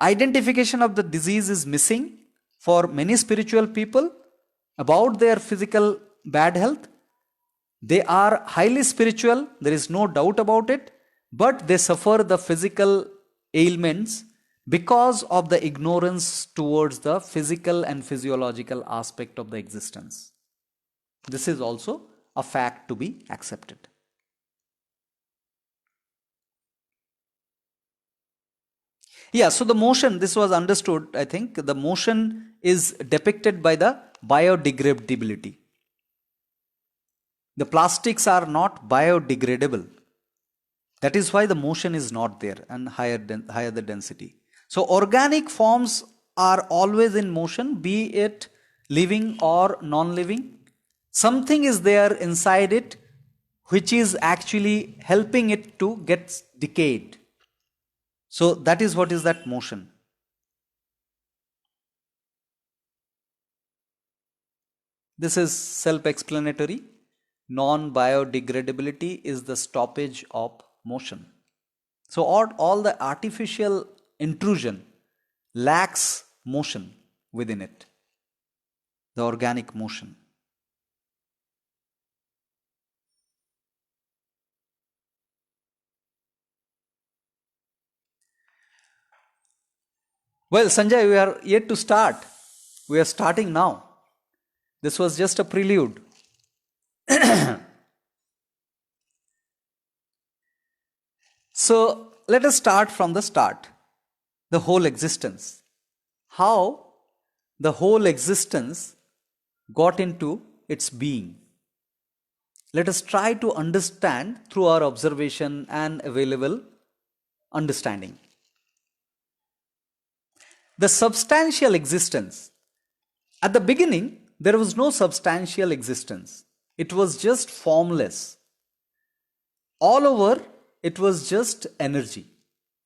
identification of the disease is missing for many spiritual people about their physical bad health, they are highly spiritual, there is no doubt about it, but they suffer the physical ailments because of the ignorance towards the physical and physiological aspect of the existence. This is also a fact to be accepted. Yeah, so the motion, this was understood, I think. The motion is depicted by the biodegradability. The plastics are not biodegradable. That is why the motion is not there and higher the density. So organic forms are always in motion, be it living or non-living. Something is there inside it which is actually helping it to get decayed. So that is what is that motion. This is self-explanatory. Non-biodegradability is the stoppage of motion. So all the artificial intrusion lacks motion within it, the organic motion. Well, Sanjay, we are yet to start. We are starting now. This was just a prelude. So let us start from the start. The whole existence. How the whole existence got into its being. Let us try to understand through our observation and available understanding. The substantial existence. At the beginning, there was no substantial existence. It was just formless. All over, it was just energy.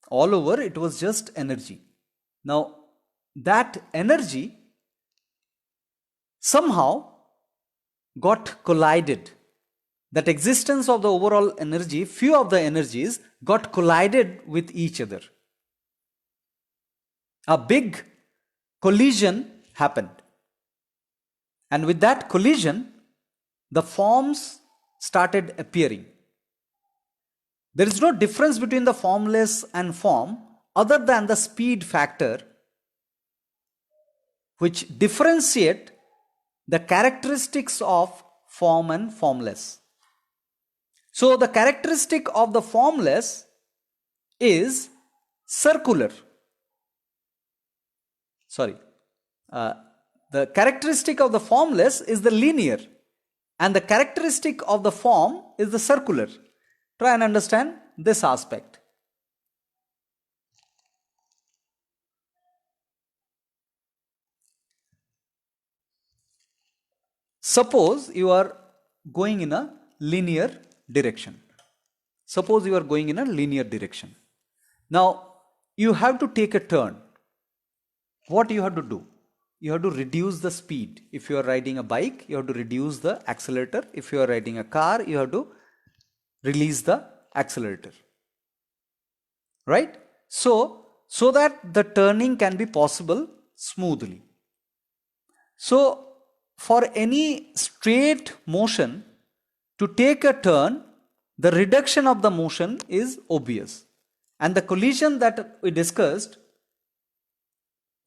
All over, it was just energy. Now, that energy somehow got collided. That existence of the overall energy, few of the energies got collided with each other. A big collision happened. And with that collision, the forms started appearing. There is no difference between the formless and form other than the speed factor, which differentiate the characteristics of form and formless. So the characteristic of the formless is circular. The characteristic of the formless is the linear, and the characteristic of the form is the circular. Try and understand this aspect. Suppose you are going in a linear direction. Suppose you are going in a linear direction. Now, you have to take a turn. What you have to do? You have to reduce the speed. If you are riding a bike, you have to reduce the accelerator. If you are riding a car, you have to release the accelerator. Right? So that the turning can be possible smoothly. So, for any straight motion to take a turn, the reduction of the motion is obvious. And the collision that we discussed,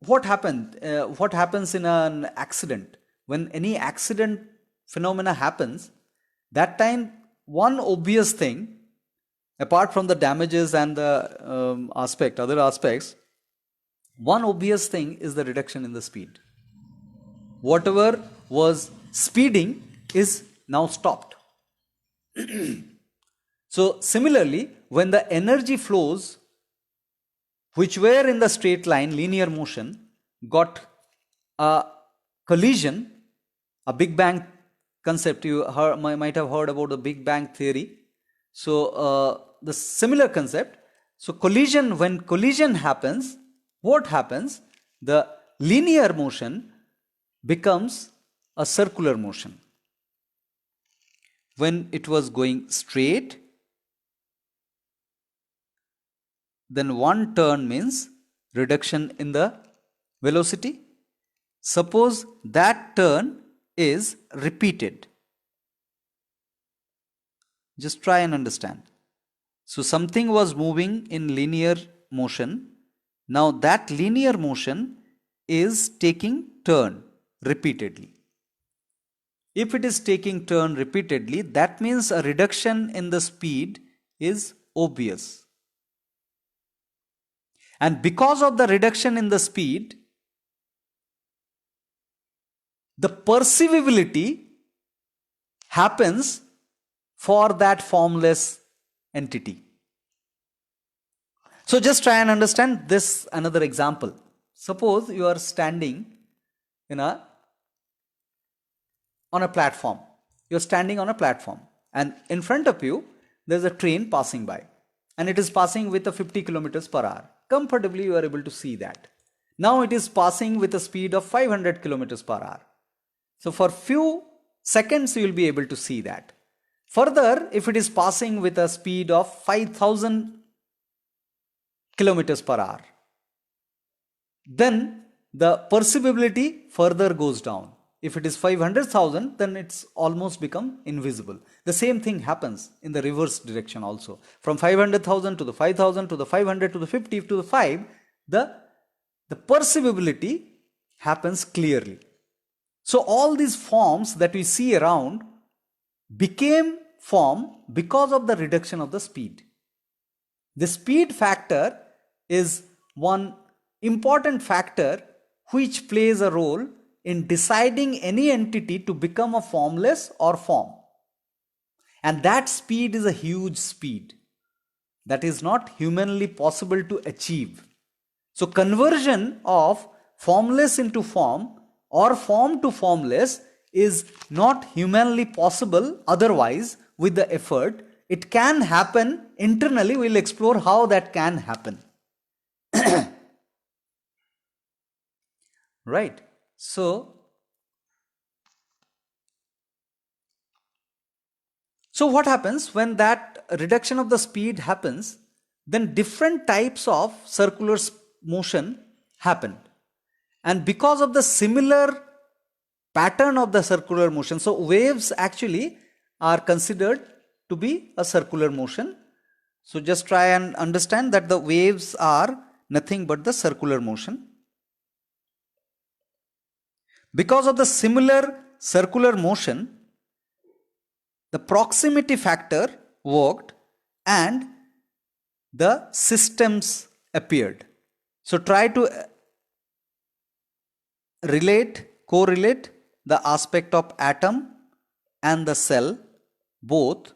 what happens in an accident? When any accident phenomena happens, that time one obvious thing, apart from the damages and the other aspects, one obvious thing is the reduction in the speed. Whatever was speeding is now stopped. So similarly, when the energy flows which were in the straight line, linear motion, got a collision, a Big Bang concept. You might have heard about the Big Bang theory. So the similar concept. So when collision happens, what happens? The linear motion becomes a circular motion. When it was going straight, then one turn means reduction in the velocity. Suppose that turn is repeated. Just try and understand. So something was moving in linear motion. Now that linear motion is taking turn repeatedly. If it is taking turn repeatedly, that means a reduction in the speed is obvious. And because of the reduction in the speed, the perceivability happens for that formless entity. So just try and understand this another example. Suppose you are standing on a platform. You're standing on a platform, and in front of you there's a train passing by, and it is passing with a 50 kilometers per hour. Comfortably you are able to see that. Now it is passing with a speed of 500 kilometers per hour. So for few seconds you will be able to see that. Further, if it is passing with a speed of 5000 kilometers per hour, then the perceivability further goes down. If it is 500,000, then it's almost become invisible. The same thing happens in the reverse direction also. From 500,000 to the 5,000 to the 500 to the 50 to the 5, the perceivability happens clearly. So all these forms that we see around became form because of the reduction of the speed. The speed factor is one important factor which plays a role in deciding any entity to become a formless or form. And that speed is a huge speed that is not humanly possible to achieve. So conversion of formless into form or form to formless is not humanly possible otherwise with the effort. It can happen internally. We'll explore how that can happen. Right. So what happens when that reduction of the speed happens? Then different types of circular motion happen. And because of the similar pattern of the circular motion, so waves actually are considered to be a circular motion. So just try and understand that the waves are nothing but the circular motion. Because of the similar circular motion, the proximity factor worked and the systems appeared. So try to correlate the aspect of atom and the cell, both.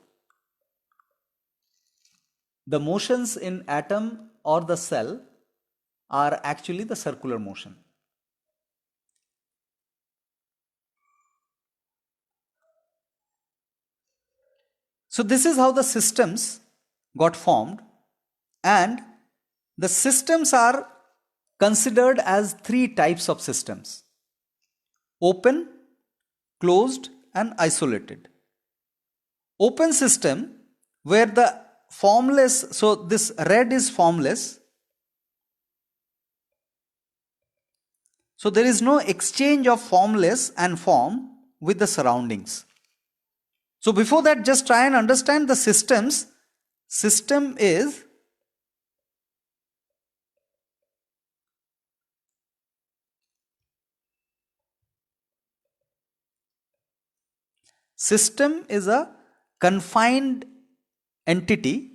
The motions in atom or the cell are actually the circular motion. So this is how the systems got formed, and the systems are considered as three types of systems: open, closed and isolated. Open system, where the formless, so this red is formless, so there is no exchange of formless and form with the surroundings. So before that, just try and understand the systems. System is a confined entity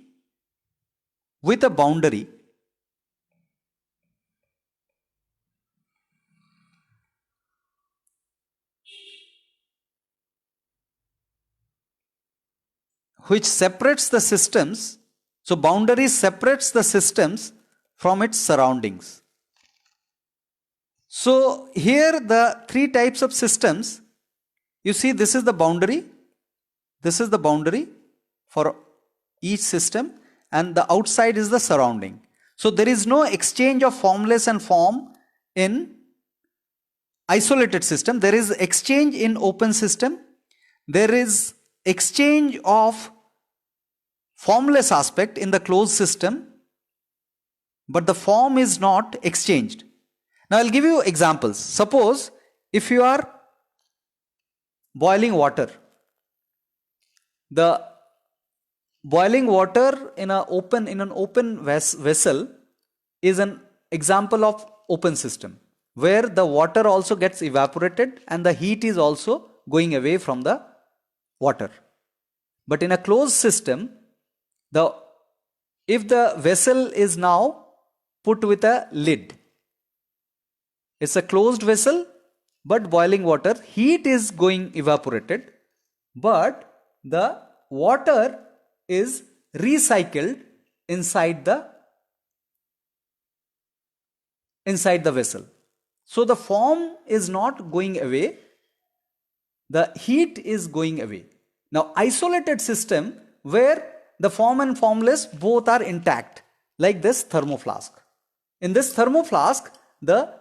with a boundary which separates the systems. So boundary separates the systems from its surroundings. So here the three types of systems, you see this is the boundary, this is the boundary for each system, and the outside is the surrounding. So there is no exchange of formless and form in isolated system. There is exchange in open system. There is exchange of formless aspect in the closed system, but the form is not exchanged. Now I'll give you examples. Suppose if you are boiling water, the boiling water in an open vessel is an example of open system, where the water also gets evaporated and the heat is also going away from the water. But in a closed system, if the vessel is now put with a lid. It's a closed vessel, but boiling water, heat is going evaporated, but the water is recycled inside the vessel. So the form is not going away, the heat is going away. Now isolated system where the form and formless both are intact, like this thermoflask. In this thermoflask, the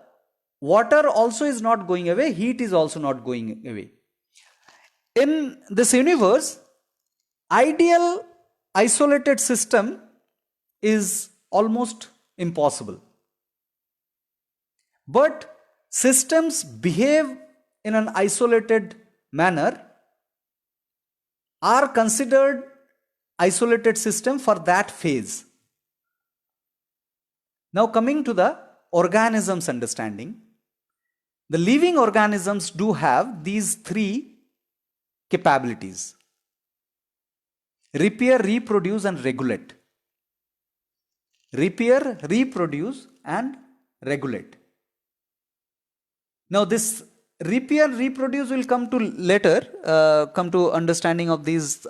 water also is not going away, heat is also not going away. In this universe, ideal isolated system is almost impossible. But systems behave in an isolated manner are considered isolated system for that phase. Now coming to the organisms understanding, the living organisms do have these three capabilities: repair, reproduce and regulate. Repair, reproduce and regulate. Now this repair, reproduce will come to later, come to understanding of these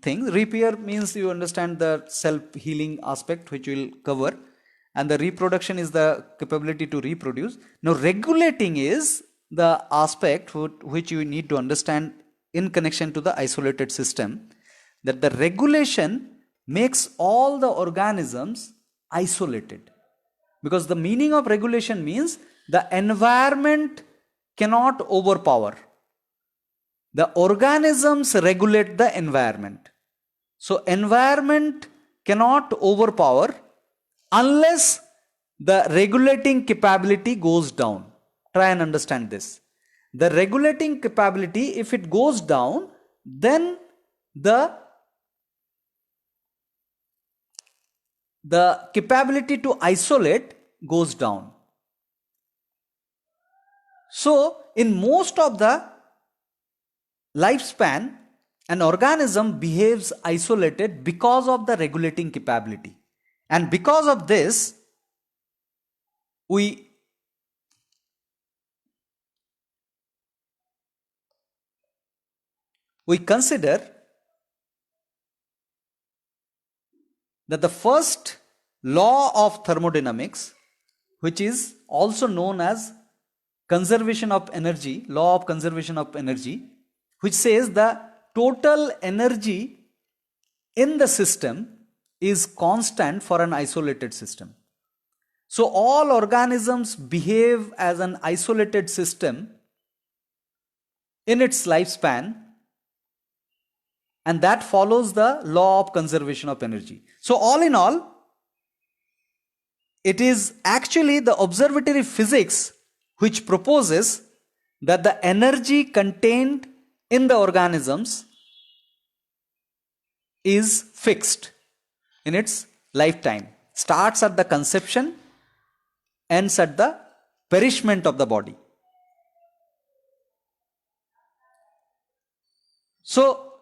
things. Repair means you understand the self-healing aspect, which we'll cover, and the reproduction is the capability to reproduce. Now regulating is the aspect which you need to understand in connection to the isolated system, that the regulation makes all the organisms isolated. Because the meaning of regulation means the environment cannot overpower. The organisms regulate the environment. So environment cannot overpower unless the regulating capability goes down. Try and understand this. The regulating capability, if it goes down, then the capability to isolate goes down. So in most of the lifespan, an organism behaves isolated because of the regulating capability. And because of this, we consider that the first law of thermodynamics, which is also known as conservation of energy, law of conservation of energy, which says the total energy in the system is constant for an isolated system. So all organisms behave as an isolated system in its lifespan, and that follows the law of conservation of energy. So all in all, it is actually the observatory physics which proposes that the energy contained in the organisms is fixed in its lifetime. Starts at the conception, ends at the perishment of the body. So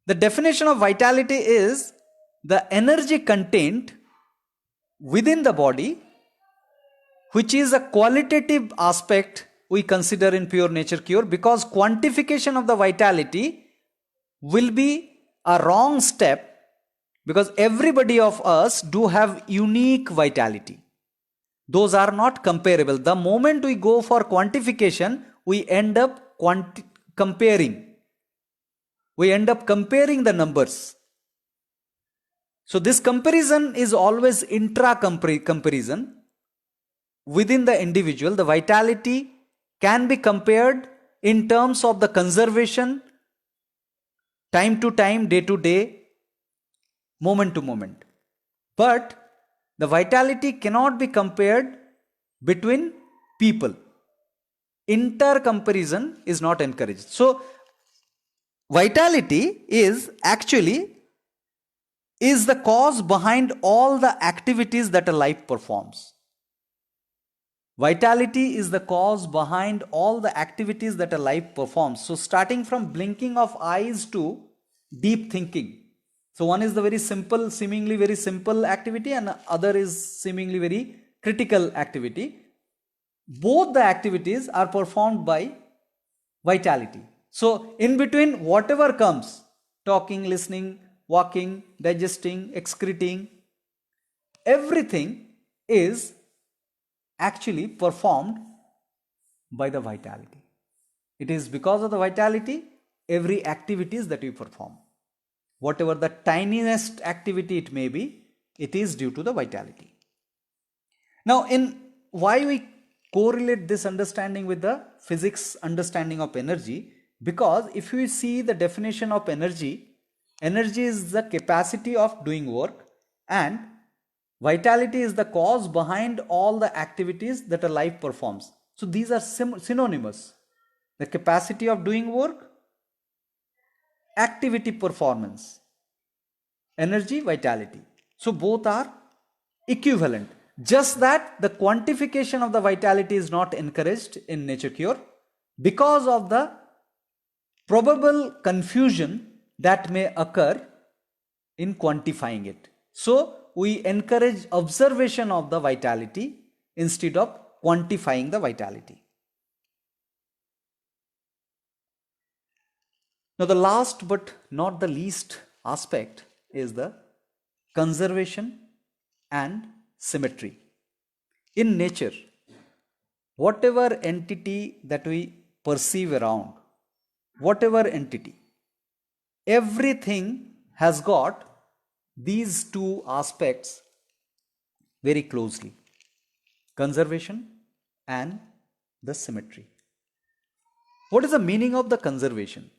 the definition of vitality is the energy contained within the body, which is a qualitative aspect we consider in pure nature cure, because quantification of the vitality will be a wrong step, because everybody of us do have unique vitality. Those are not comparable. The moment we go for quantification, we end up comparing. We end up comparing the numbers. So this comparison is always intra-comparison. Within the individual, the vitality can be compared in terms of the conservation, time to time, day to day, moment to moment. But the vitality cannot be compared between people. Inter-comparison is not encouraged. So vitality is actually the cause behind all the activities that a life performs. Vitality is the cause behind all the activities that a life performs. So starting from blinking of eyes to deep thinking. So one is the very simple, seemingly very simple activity, and other is seemingly very critical activity. Both the activities are performed by vitality. So in between whatever comes, talking, listening, walking, digesting, excreting, everything is actually performed by the vitality. It is because of the vitality every activities that we perform. Whatever the tiniest activity it may be, it is due to the vitality. Now, in why we correlate this understanding with the physics understanding of energy, because if you see the definition of energy, energy is the capacity of doing work and vitality is the cause behind all the activities that a life performs. So these are synonymous. The capacity of doing work, activity performance, energy, vitality. So both are equivalent. Just that the quantification of the vitality is not encouraged in nature cure because of the probable confusion that may occur in quantifying it. So we encourage observation of the vitality instead of quantifying the vitality. Now the last but not the least aspect is the conservation and symmetry. In nature, whatever entity that we perceive around, whatever entity, everything has got these two aspects very closely: conservation and the symmetry. What is the meaning of the conservation?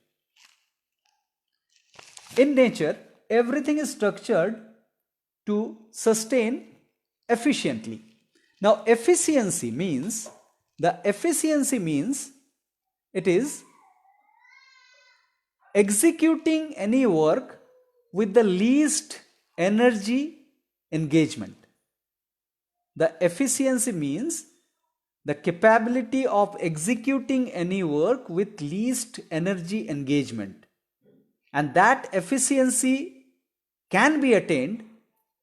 In nature, everything is structured to sustain efficiently. Now, efficiency means it is executing any work with the least energy engagement. The efficiency means the capability of executing any work with least energy engagement. And that efficiency can be attained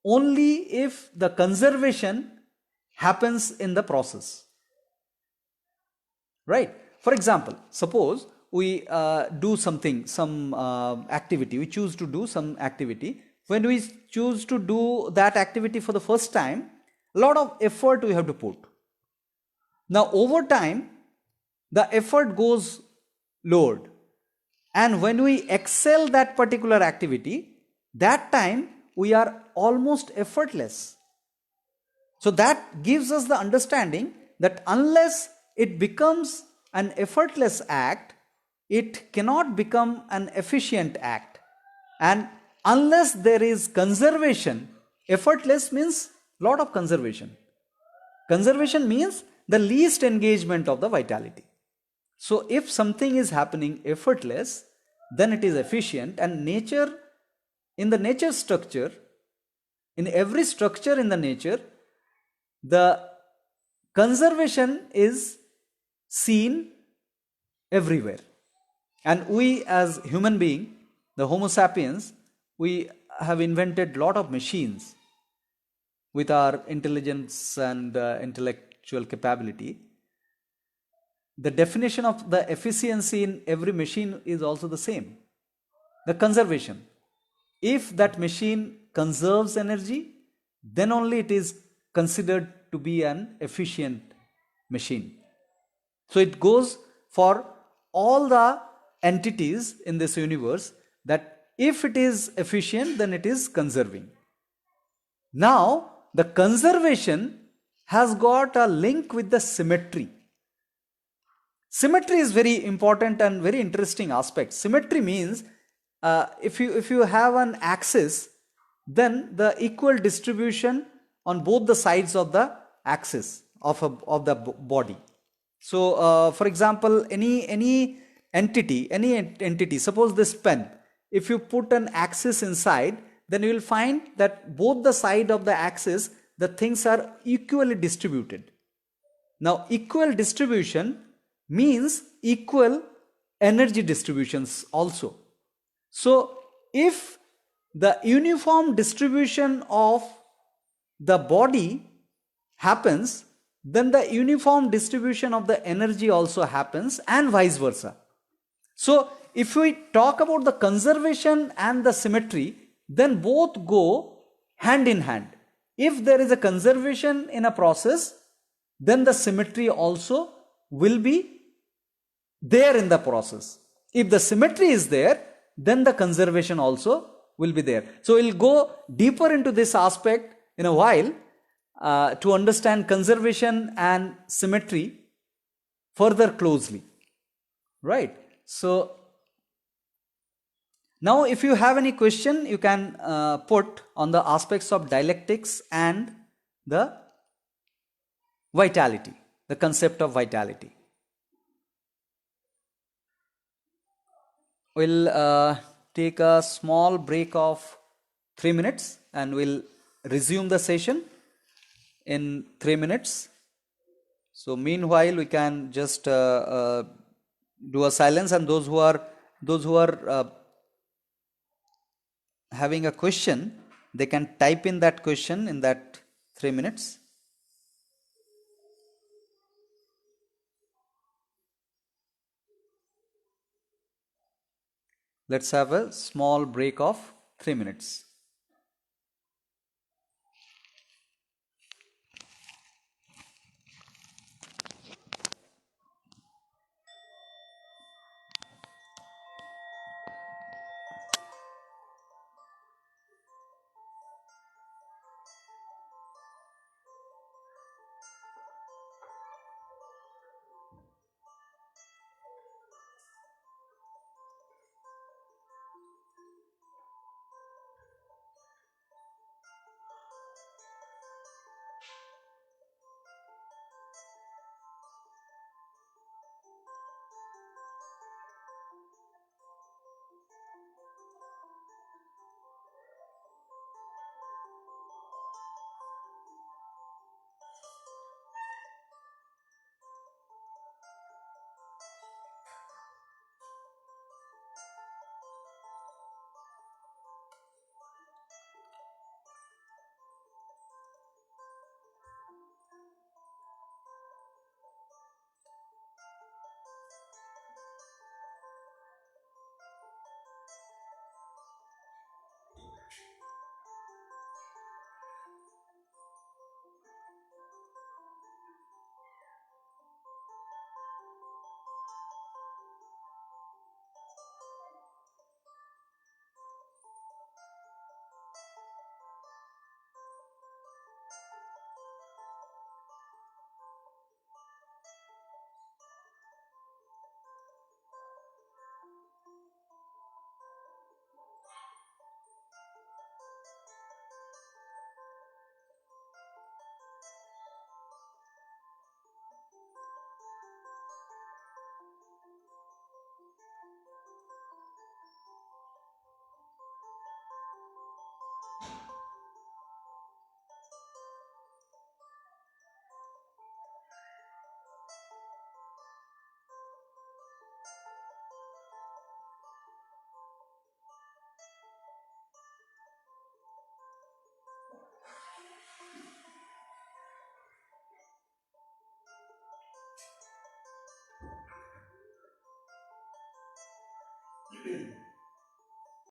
only if the conservation happens in the process. Right? For example, suppose we do something, some activity, we choose to do some activity. When we choose to do that activity for the first time, a lot of effort we have to put. Now, over time, the effort goes lowered. And when we excel that particular activity, that time we are almost effortless. So that gives us the understanding that unless it becomes an effortless act, it cannot become an efficient act. And unless there is conservation, effortless means lot of conservation. Conservation means the least engagement of the vitality. So if something is happening effortless, then it is efficient. And nature, in the nature structure, in every structure in the nature, the conservation is seen everywhere. And we as human being, the Homo sapiens, we have invented lot of machines with our intelligence and intellectual capability. The definition of the efficiency in every machine is also the same. The conservation. If that machine conserves energy, then only it is considered to be an efficient machine. So it goes for all the entities in this universe that if it is efficient, then it is conserving. Now, the conservation has got a link with the symmetry. Symmetry is very important and very interesting aspect. Symmetry means if you have an axis, then the equal distribution on both the sides of the axis of the body. So, for example, any entity, suppose this pen, if you put an axis inside, then you will find that both the side of the axis, the things are equally distributed. Now, equal distribution means equal energy distributions also. So, if the uniform distribution of the body happens, then the uniform distribution of the energy also happens, and vice versa. So if we talk about the conservation and the symmetry, then both go hand in hand. If there is a conservation in a process, then the symmetry also will be there in the process. If the symmetry is there, then the conservation also will be there. So we'll go deeper into this aspect in a while to understand conservation and symmetry further closely. Right? So now if you have any question, you can put on the aspects of dialectics and the vitality, the concept of vitality. We'll take a small break of 3 minutes and we'll resume the session in 3 minutes. So meanwhile we can just do a silence, and those who are having a question, they can type in that question in that 3 minutes. Let's have a small break of 3 minutes.